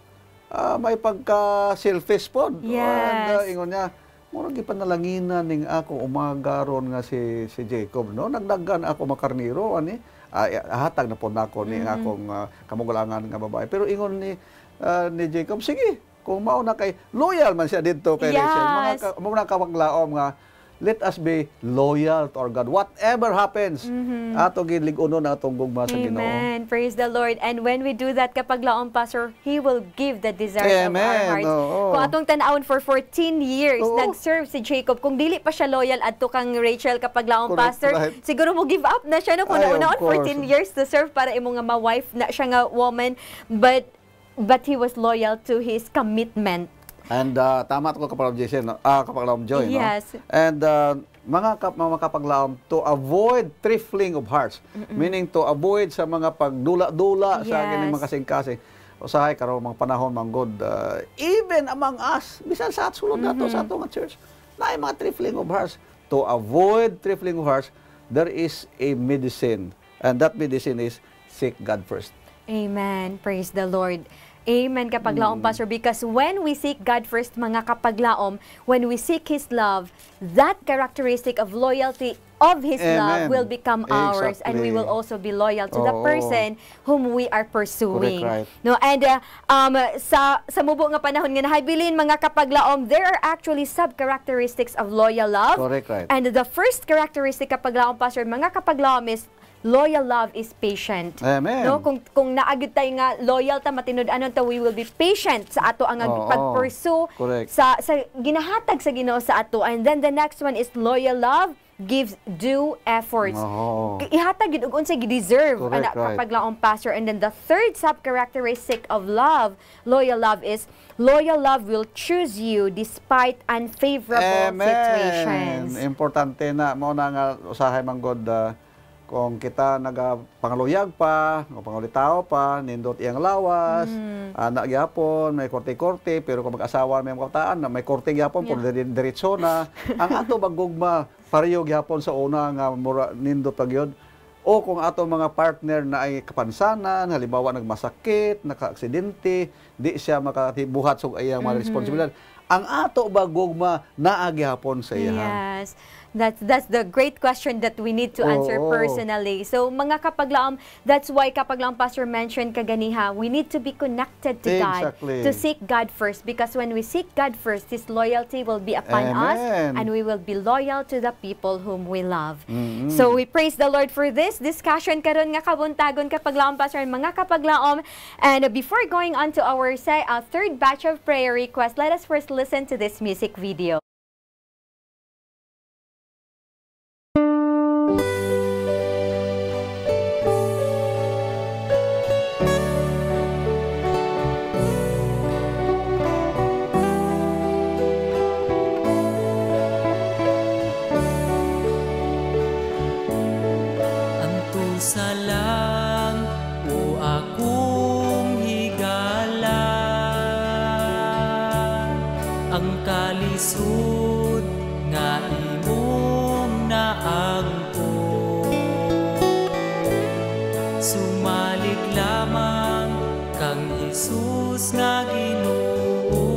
may pagka-selfish pod. Yes. And ingon niya, murag gipanalanginan ning ako umagaron nga si Jacob, no? Nagdagan ako makarniro ani. Hatag na pod nako ni akong kamugulangan nga babae. Pero ingon ni Jacob, sige, kung mao na kay loyal man siya didto kay Rachel. Yes. Mga kapaglaom nga let us be loyal to our God. Whatever happens, ato gidlig-unon na atong gugma sa Ginoo. Amen. Praise the Lord. And when we do that kapag laom pastor, He will give the desires of our Amen. hearts. Oo. Kung atong tanawon for 14 years, Oo. nag-serve si Jacob. Kung dili pa siya loyal adto kang Rachel kapag laom Correct, pastor, right. siguro mo give up na siya no kung Ay, of nauna-on course. 14 years to serve para imo nga ma-wife na siya nga woman. But he was loyal to his commitment. And tama ko kapag Jason, kapag Joy, no? Yes. And mga kapaglaom, to avoid trifling of hearts, meaning to avoid sa mga pagdula-dula sa Yes. kining mga kasing-kasing. Usahay karon mga panahon manggod, even among us, bisan sa sulod nato sa ato nga church, na mga trifling of hearts. To avoid trifling of hearts, there is a medicine, and that medicine is seek God first. Amen. Praise the Lord. Amen kapaglaom, Pastor. Because when we seek God first, mga kapaglaom, when we seek His love, that characteristic of loyalty of His love Amen. will become ours, and we Exactly. will also be loyal to the Oo. person whom we are pursuing. Correct, right. No, and sa mubo nga panahon nga nahabilin mga kapaglaom, there are actually sub-characteristics of loyal love. Correct, right. And the first characteristic kapaglaom, Pastor, mga kapaglaom is loyal love is patient. Amen. No, kung naagid tayo nga loyal ta matinud-anon ta, we will be patient sa ato ang Oo. pag-pursue Correct. sa ginahatag sa Ginoo sa ato. And then the next one is loyal love gives due efforts. Oo. Ihatag yun og unsay gi-deserve Correct, ana right. kapaglaong pastor. And then the third sub-characteristic of love, loyal love, is loyal love will choose you despite unfavorable situations. Importante na mo na nga usahay man god kung kita nagapangaluyag pa o pangulitaw pa nindot iyang lawas anak gyapon may korte-korte pero kung mag-asawa may kabataan na may korte gyapon por diretso na ang ato bagugma pareho gyapon sa una nga nindot pagyod o kung ato mga partner na ay kapansanan halimbawa nagmasakit naka-aksidente di siya makabuhat sa iyang mga responsibilidad ang ato bagugma naa gyapon sa iya. Yes. That's the great question that we need to answer Oo. personally. So, mga kapaglaom, that's why kapaglaom Pastor mentioned kaganiha, we need to be connected to God, Exactly. to seek God first. Because when we seek God first, His loyalty will be upon us, Amen. and we will be loyal to the people whom we love. So, we praise the Lord for this discussion karon nga kabuntagon kapaglaom Pastor, mga kapaglaom. And before going on to our third batch of prayer requests, let us first listen to this music video. Sa lang o akong higala ang kalisod nga imong naangko sumalig lamang kang Jesus nga Ginoo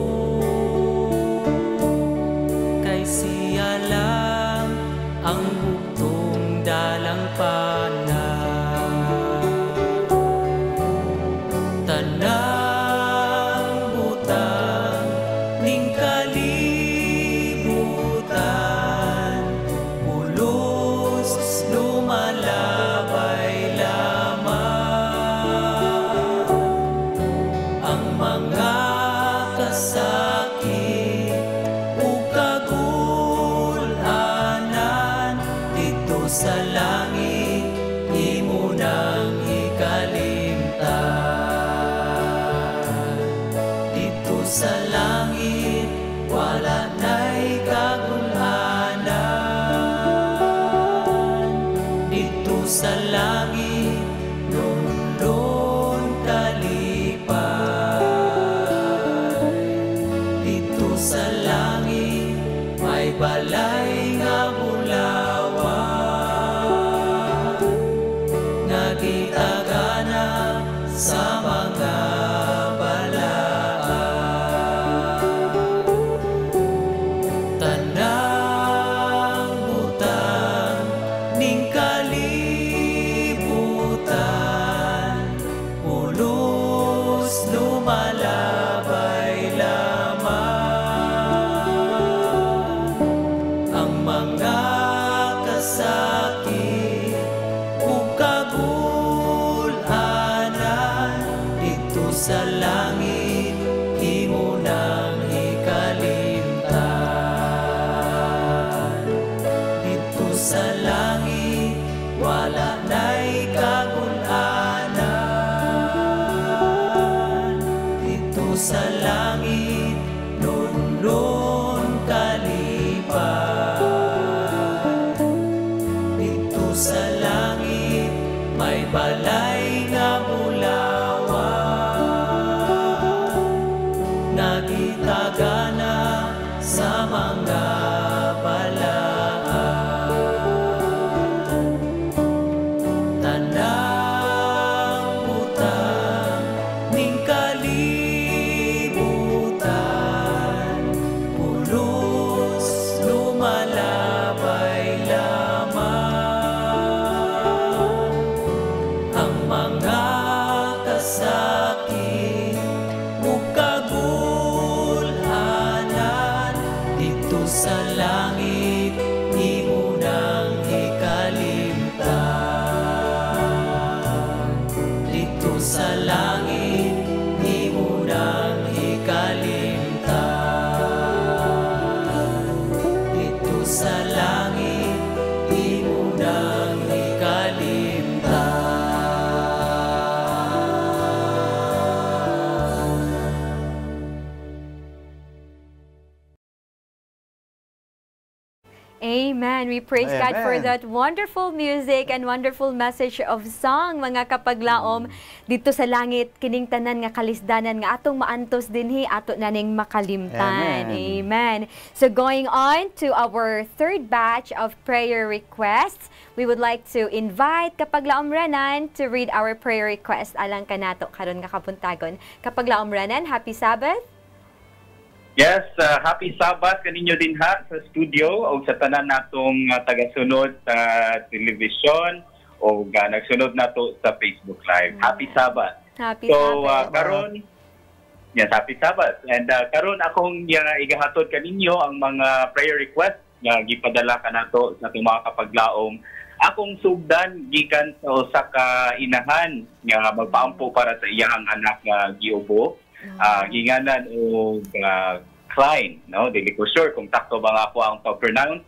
kay siya lang ang bugtong dalang pana tanang butang ning kalibutan pulos lumalabay lamang ang mga kasakit ug kagulanan dito sa langit imo nang ikalimtan sa langit wala na'y kagulanan dito sa langit lundon kalipay dito sa langit may balay nga bulawan nga gitagana sa mga sa langit imo nang ikalimtan dito sa langit wala na'y kagulanan dito sa langit lundon kalipay dito sa langit may balay nga nagitagana sa mga balaan tanang butang ning kalibutan Amen. We praise God for Amen. that wonderful music and wonderful message of song, mga kapaglaom. Dito sa langit, kining tanan nga kalisdanan nga atong maantos dinhi, ato naning makalimtan. Amen. Amen. So going on to our third batch of prayer requests, we would like to invite Kapaglaom Renan to read our prayer request alang kanato karon nga kapuntagon. Kapaglaom Renan, happy Sabbath. Yes, happy Sabbath kaninyo din ha sa studio o sa tanan natong tagasunod sa television o nagsunod nato sa Facebook Live. Happy Sabbath. Happy So, Sabbath. karon yes, happy Sabbath. And karon akong igahatod kaninyo ang mga prayer requests nga gipadala kanato sa atong mga kapaglaom. Akong sugdan gikan sa usa ka inahan nga magpaampo para sa iyang anak nga giubo. Ginganan o Klein, no? Dili ko sure kung takto ba nga po ang pag-pronounce.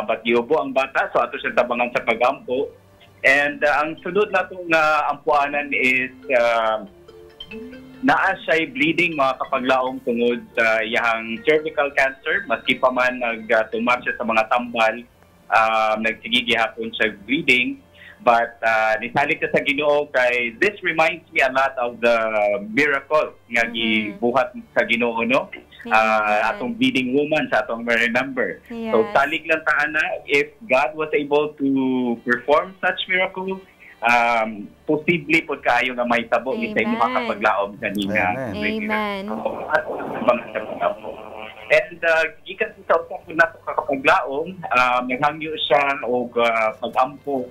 But giubo ang bata, so ato siya tabangan sa pag-ampo. And ang sunod na itong ampuanan is naa siya'y bleeding mga kapaglaom tungod sa iyang cervical cancer. Maski pa man nagtumar siya sa mga tambal, nagsigigi hapon siya bleeding. But nisalig ka sa Ginoo kay this reminds me a lot of the miracle nga gibuhat sa Ginoo, no? Atong bleeding woman sa atong remember. Yes. So salig lang ta ana if God was able to perform such miracle, posible pod kaayo nga may tabo ni sa imong kapaglaom kanina. Amen. And gikan sa usap nato kapaglaom, naghangyo siya og pag-ampo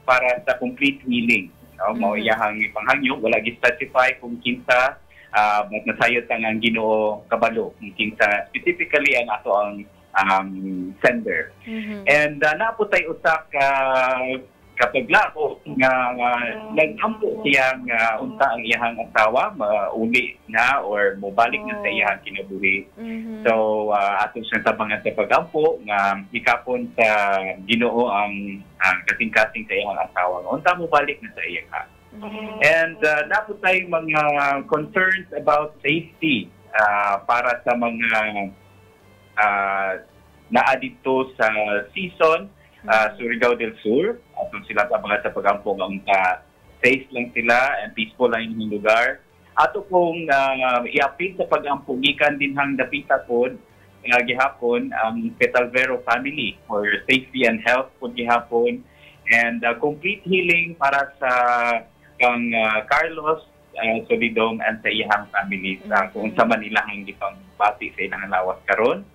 para sa complete healing. No? Mao iyahang ipanghangyo, wala gi-specify kung kinsa, but nasayot ang Ginoo kabalo kung kinsa specifically ang ato ang sender. And naputay usa ka kapaglao nga nag-ampo siyang unta ang iyahang asawa mauli na or mobalik na sa iyahang kinabuhi. So ato siyang tabangan sa pag-ampo nga ikapon sa Ginoo ang kasing-kasing sa iyang asawa nga unta mobalik na sa iya ka. And naputay mga concerns about safety para sa mga naa dito sa season Surigao del Sur. Atong sila tabangan sa pag-ampo nga unta safe lang sila and peaceful lang yung lugar. Ato pong iapit sa pag-ampo gikan din hang dapita pod gihapon ang Petalvero family for safety and health pod gihapon and complete healing para sa kang Carlos Solidom and sa iyang family sa kung sa Manila ang gipang bati sa ilang lawas karon.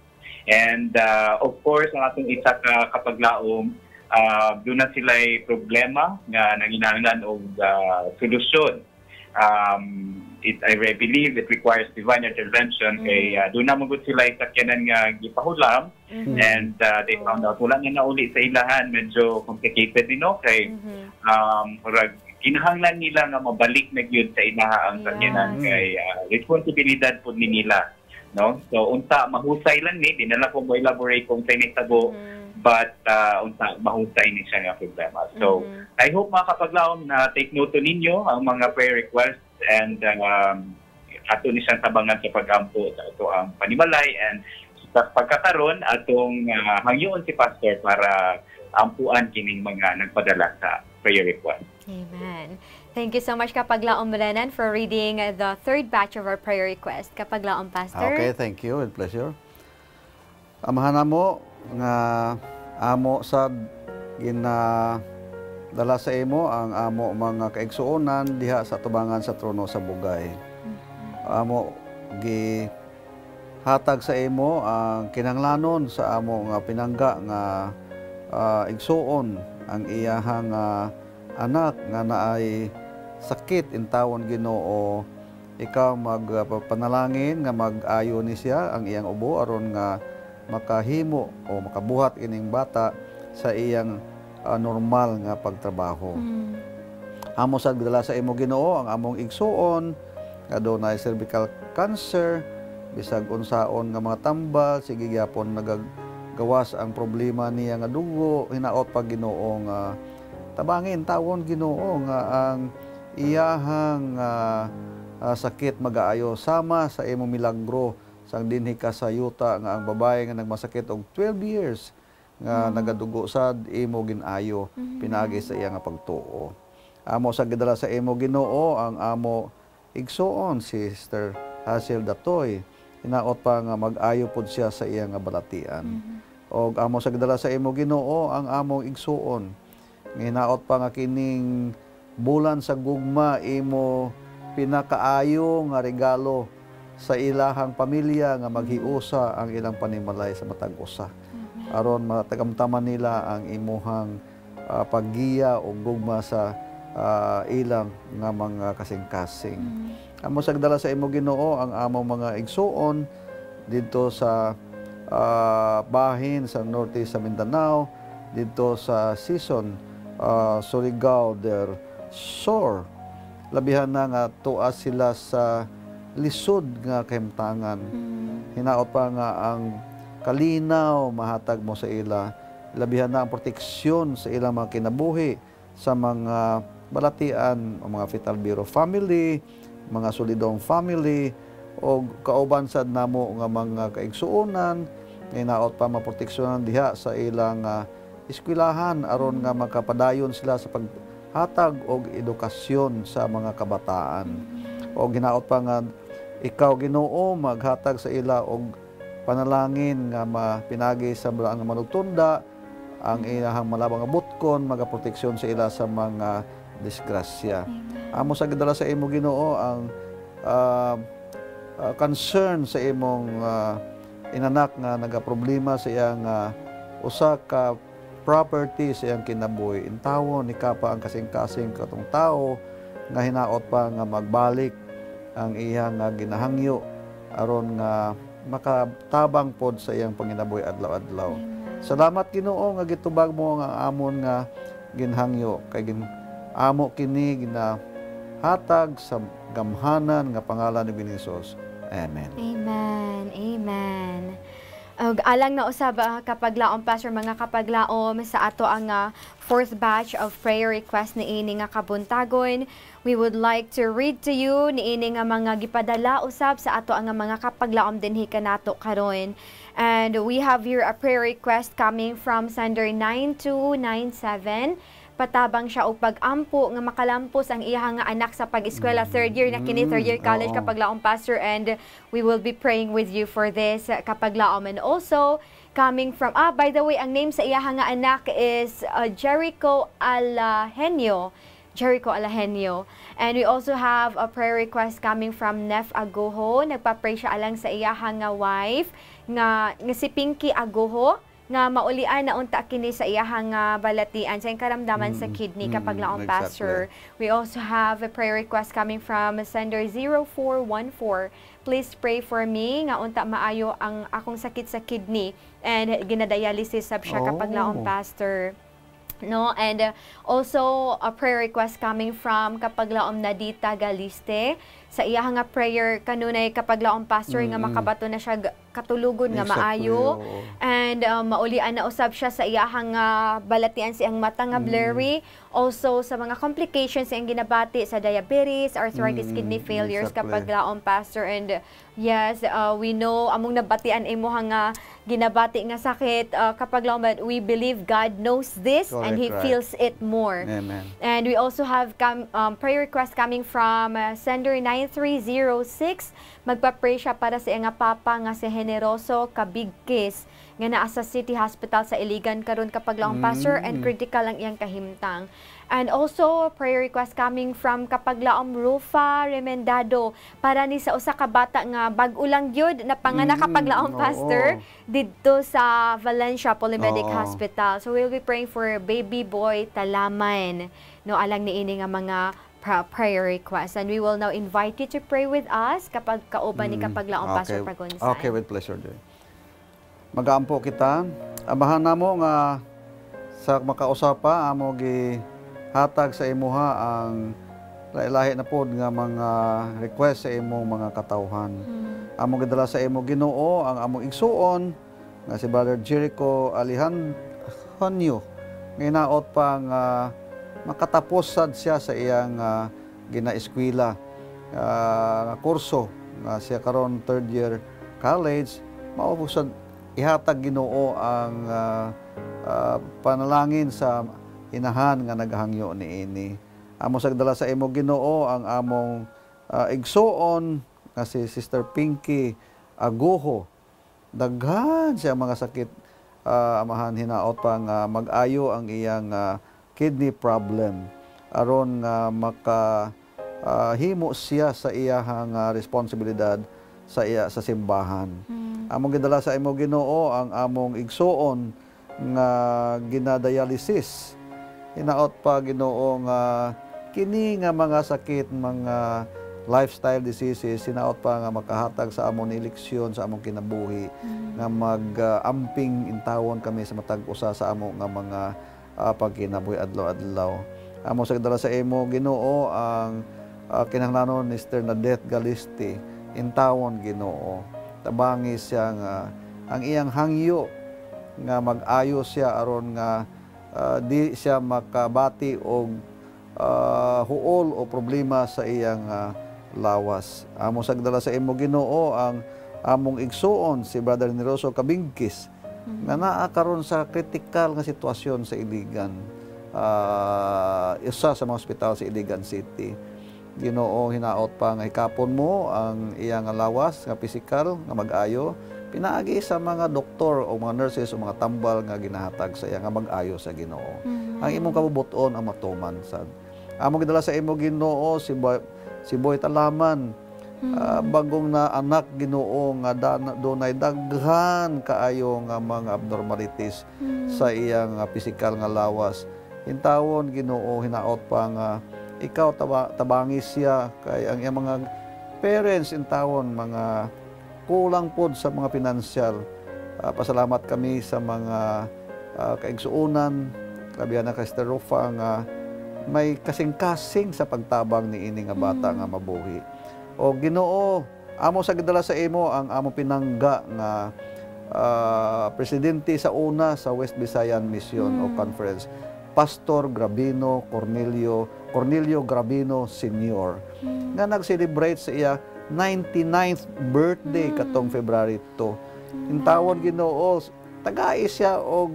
And of course, ang atong isa ka kapaglaom, doon na sila'y problema nga nanginahanglan og solusyon. I believe it requires divine intervention kay doon na magud sila'y sakyanan nga gipahulam and they found out wala na nauli sa ilahan, medyo complicated din no kay kinahanglan nila nga mabalik na gyud sa ilaha ang sakyanan kay responsibilidad pud ni nila. No? So, unta, mahusay lang ni. Dinala ko mo elaborate kung sa initabo, but unta, mahusay ni siya nga problema. So, I hope mga kapaglaom na take note ninyo ang mga prayer requests and ato ni siyang tabangan sa pag-ampo sa ito ang panimalay and sa pagkakaroon atong hangyoon si Pastor para ampuan kining mga nagpadala sa prayer request. Amen. Thank you so much, Kapaglaom Renan, for reading the third batch of our prayer request. Kapaglaom, Pastor. Okay, thank you. With pleasure. Amahan mo nga amo sa dala sa imo ang amo mga kaigsuonan diha sa tubangan sa trono sa bugay. Amo gi hatag sa imo ang kinahanglanon sa amo nga pinangga nga igsuon ang iyahang anak nga naay sakit in tawon Ginoo. Ikaw magpanalangin nga mag-ayo ni siya ang iyang ubo aron nga makahimo o makabuhat ining bata sa iyang normal nga pagtrabaho. Amo sad gidala sa imo Ginoo ang among igsuon nga dunay cervical cancer bisag unsaon nga mga tambal sige gyapon nagagawas ang problema niya nga dugo hinaot pag Ginoo nga tabangin tawon Ginoo nga ang iyahang sakit magaayo sama sa imo milagro sang dinhi ka sa yuta nga ang babae nga nagmasakit og 12 years nga nagadugo sad imo ginayo pinaagi sa iya nga pagtuo. Amo sa gidala sa imo Ginoo ang amo igsuon si Sister Hazel Datoy. Hinaot pa nga mag-ayo pod siya sa iya nga balatian. Og amo sa gidala sa imo Ginoo ang among igsuon. Hinaot pa nga kining bulan sa gugma imo pinakaayo nga regalo sa ilahang pamilya nga maghiusa ang ilang panimalay sa matag usa. Aron matagamtaman nila ang imuhang paggiya o gugma sa ilang nga mga kasing-kasing. Amo sa gidala sa imo Ginoo ang among mga igsuon dito sa bahin sa norte sa Mindanao, dito sa season Surigao del Sur. Labihan na nga tuas sila sa lisod nga kahimtangan. Hinaot pa nga ang kalinaw mahatag mo sa ila. Labihan na ang proteksyon sa ilang mga kinabuhi sa mga balatian, ang mga Fetal Bureau family, mga solidong family, o kauban sad namo nga mga kaigsuonan. Hinaot pa maproteksyonan diha sa ilang eskwelahan aron nga makapadayon sila sa paghatag og edukasyon sa mga kabataan. O ginaot pa nga ikaw Ginoo maghatag sa ila og panalangin nga mapinagi sa ang manugtunda ang ilahang malabang nga butkon magaproteksyon sa ila sa mga disgrasya. Amo sa gidala sa imo Ginoo ang concern sa imong inanak nga nagaproblema sa iyang usa ka property sa iyang kinabuhi. Intawon ni kapa ang kasing-kasing katong tao nga hinaot pa nga magbalik ang iyang ginahangyo aron nga makatabang pod sa iyang panginabuhi adlaw-adlaw. Salamat Ginoo nga gitubag mo nga amon nga ginhangyo kay amo kini ginahatag sa gamhanan nga pangalan ni Hesus. Amen. Amen. Amen. Alang na usab kapaglaom pastor mga kapaglaom sa ato ang fourth batch of prayer request ni ini nga kabuntagon. We would like to read to you ni ini nga mga gipadala usab sa ato ang mga kapaglaom dinhi kanato karon. And we have here a prayer request coming from sender 9297. Patabang siya og pag-ampo nga makalampos ang iyang nga anak sa pag-eskwela third year na kini third year college kapaglaom pastor, and we will be praying with you for this kapaglaom. And also coming from by the way ang name sa iyang nga anak is Jericho Alahenio. And we also have a prayer request coming from Nef Agoho. Nagpa-pray siya alang sa iyang nga wife nga si Pinky Agoho nga maulian na unta kini sa iyahang balatian sa karamdaman sa kidney kapag laong pastor. We also have a prayer request coming from sender 0414. Please pray for me nga unta maayo ang akong sakit sa kidney and ginadialysis sab siya kapag laong pastor. No, and also a prayer request coming from kapaglaom Nadita Galiste sa iyang nga prayer kanunay kapaglaom pastor nga makabato na siya katulugon nga maayo, and maulian na usab siya sa iyang balatian sa iyang mata nga blurry, also sa mga complications sa iyang ginabati sa diabetes, arthritis, kidney failures kapaglaom pastor. And yes, we know among nabatian imo nga ginabati nga sakit kapaglaom, but we believe God knows this. Correct, and He feels it more. Amen. And we also have prayer request coming from sender 9306. Magpa-pray siya para sa iyang papa nga si Generoso Kabigkis nga naa sa City Hospital sa Iligan karon kapaglaong pastor, and critical ang iyang kahimtang. And also prayer request coming from kapaglaom Rufa Remendado para ni sa usa ka bata nga bag-o lang gyud na panganak kapaglaom pastor didto sa Valencia Polymedic Hospital. So we'll be praying for baby boy Talaman, no, alang ni ini nga mga prayer request. And we will now invite you to pray with us kapag kauban ni kapaglaong pastor Pagonsan. Okay, with pleasure, Joy. Mag-aampo kita. Amahan namo nga sa makausapa amo gi hatag sa imuha ang lahi-lahi na pod nga mga request sa imong mga katawhan. Among gidala sa imo Ginoo ang among igsuon nga si Brother Jericho Alahenio. Nginaot pa nga makatapos sad siya sa iyang ginaeskwela kurso nga siya karon third year college, maubusad ihatag Ginoo ang panalangin sa inahan nga naghangyo niini. Amo sagdala sa imo Ginoo ang among igsuon nga si Sister Pinky Aguho. Daghan siya mga sakit, amahan hinaot pa nga mag-ayo ang iyang kidney problem aron nga himo siya sa iyahang responsibilidad sa simbahan. Among gidala sa imo Ginoo ang among igsuon nga ginadialysis. Hinaot pa Ginoo nga kini nga mga sakit, mga lifestyle diseases, hinaot pa nga makahatag sa among eleksyon sa among kinabuhi nga mag-amping intawon kami sa matag usa sa among nga mga pagkinabuhi adlaw-adlaw. Amo sa gidala sa imo Ginoo ang kinahanglanon ni Sister Nadette Galisti, intawon Ginoo. Tabangi siya nga ang iyang hangyo nga mag-ayo siya aron nga di siya makabati og huol o problema sa iyang lawas. Amo sa gidala sa imo Ginoo ang among igsuon si Brother Neroso Kabingkis nga naa karon sa critical nga sitwasyon sa Iligan. Isa sa mga ospital sa Iligan City. Ginoo, hinaot pa nga ikapon mo ang iyang lawas nga pisikal nga mag-ayo, pinaagi sa mga doktor o mga nurses o mga tambal nga ginahatag sa iya nga mag-ayo sa Ginoo. Ang imong kabubuton ang matuman sad. Among gidala sa imo Ginoo si Boy Talaman, bagong na anak Ginoo nga dunay daghan kaayo nga mga abnormalities sa iyang pisikal nga lawas. Intawon Ginoo, hinaot pa nga ikaw tabangi siya kay ang iyang mga parents intawon mga kulang pod sa mga pinansyal. Pasalamat kami sa mga kaigsuunan, labihan na kay Sister Rufa nga may kasing-kasing sa pagtabang ni ini nga bata nga mabuhi. O Ginoo, amo sa gidala sa imo ang amo pinangga nga presidente sa una sa West Visayan Mission o Conference, Pastor Cornelio Grabino Sr. nga nag-celebrate sa iya 99th birthday katong February 2. Intawon Ginoo, tagay siya og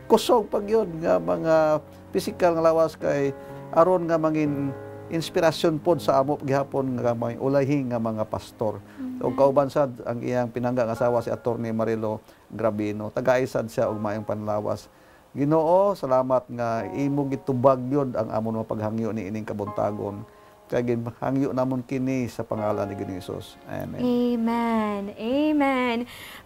kusog pag yun nga mga physical nga lawas kay aron nga mangin inspirasyon pod sa amo gihapon nga may ulahing nga mga pastor. O kauban sad ang iyang pinangga nga asawa si Attorney Marilo Grabino. Tagay sad siya og maayong panlawas. Ginoo, salamat nga imo gitubag yun ang amon mga paghangyo ni ining kabuntagon. Kaya hangyo namon kini sa pangalan ni Ginoong Hesus. Amen. Amen. Amen.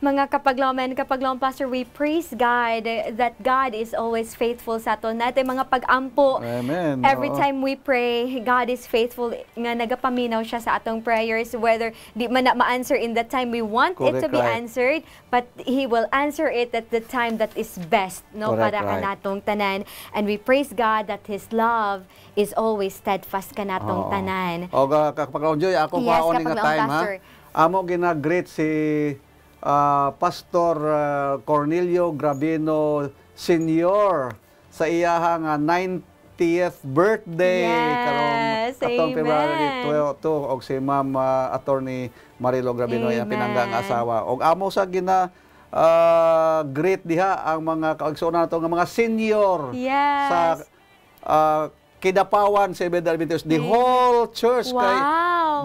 Mga kapaglaman, Pastor, we praise God that God is always faithful sa aton. Natin mga pag-ampo. Amen. Every time we pray, God is faithful nga nagapaminaw siya sa atong prayers, whether di man na ma-answer in the time we want it to be answered, but He will answer it at the time that is best, no, para kanatong tanan. And we praise God that His love is always steadfast kanatong tanan. O kapag Joy, ako paon nga time ha. Amo gina-greet si Pastor Cornelio Grabino Sr. sa iyaha nga 90th birthday karong katong February 12 og si Ma'am Attorney Marilo Grabino ang pinangga nga asawa. Og amo sa gina greet diha ang mga kaigsuonan nato nga mga senior sa Kidapawan sa Ibeda Adventist, the whole church kay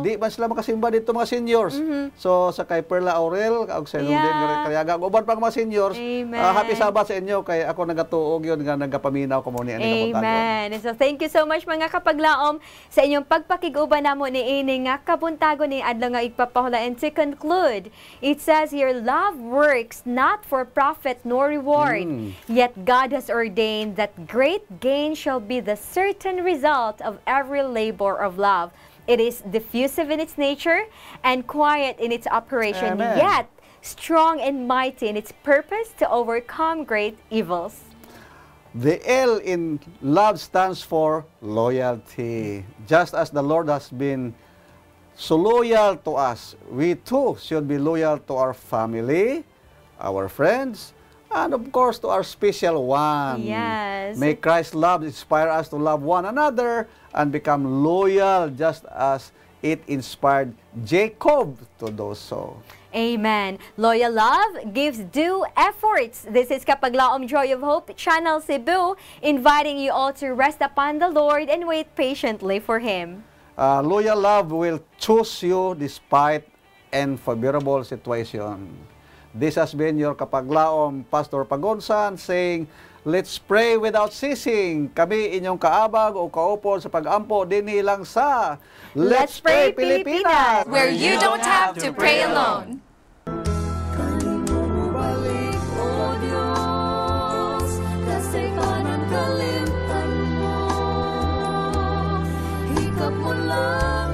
di man sila makasimba dito mga seniors. So sa kay Perla Aurel og sa din Kariaga uban pa mga seniors. Happy Sabbath sa inyo kay ako nagatuog yun nga nagapaminaw ko mo ni ani kabuntagon. Amen. So thank you so much mga kapaglaom sa inyong pagpakiguban namo ni ini nga kabuntagon ni adlaw nga igpapahula. And to conclude, it says here, love works not for profit nor reward, yet God has ordained that great gain shall be the certain result of every labor of love. It is diffusive in its nature and quiet in its operation, yet strong and mighty in its purpose to overcome great evils. The L in love stands for loyalty. Just as the Lord has been so loyal to us, we too should be loyal to our family, our friends, and of course to our special one. Yes. May Christ's love inspire us to love one another and become loyal just as it inspired Jacob to do so. Amen. Loyal love gives due efforts. This is Kapaglaom Joy of Hope, Channel Cebu, inviting you all to rest upon the Lord and wait patiently for Him. Loyal love will choose you despite unfavorable situation. This has been your Kapaglaom, Pastor Pagonsan, saying, let's pray without ceasing. Kami inyong kaabag o kaupon sa pag-ampo dinhi lang sa Let's Pray Pilipinas, where you don't have to pray alone. Balik, O Diyos, kasi kanan kalimtan mo. Hikap mo lang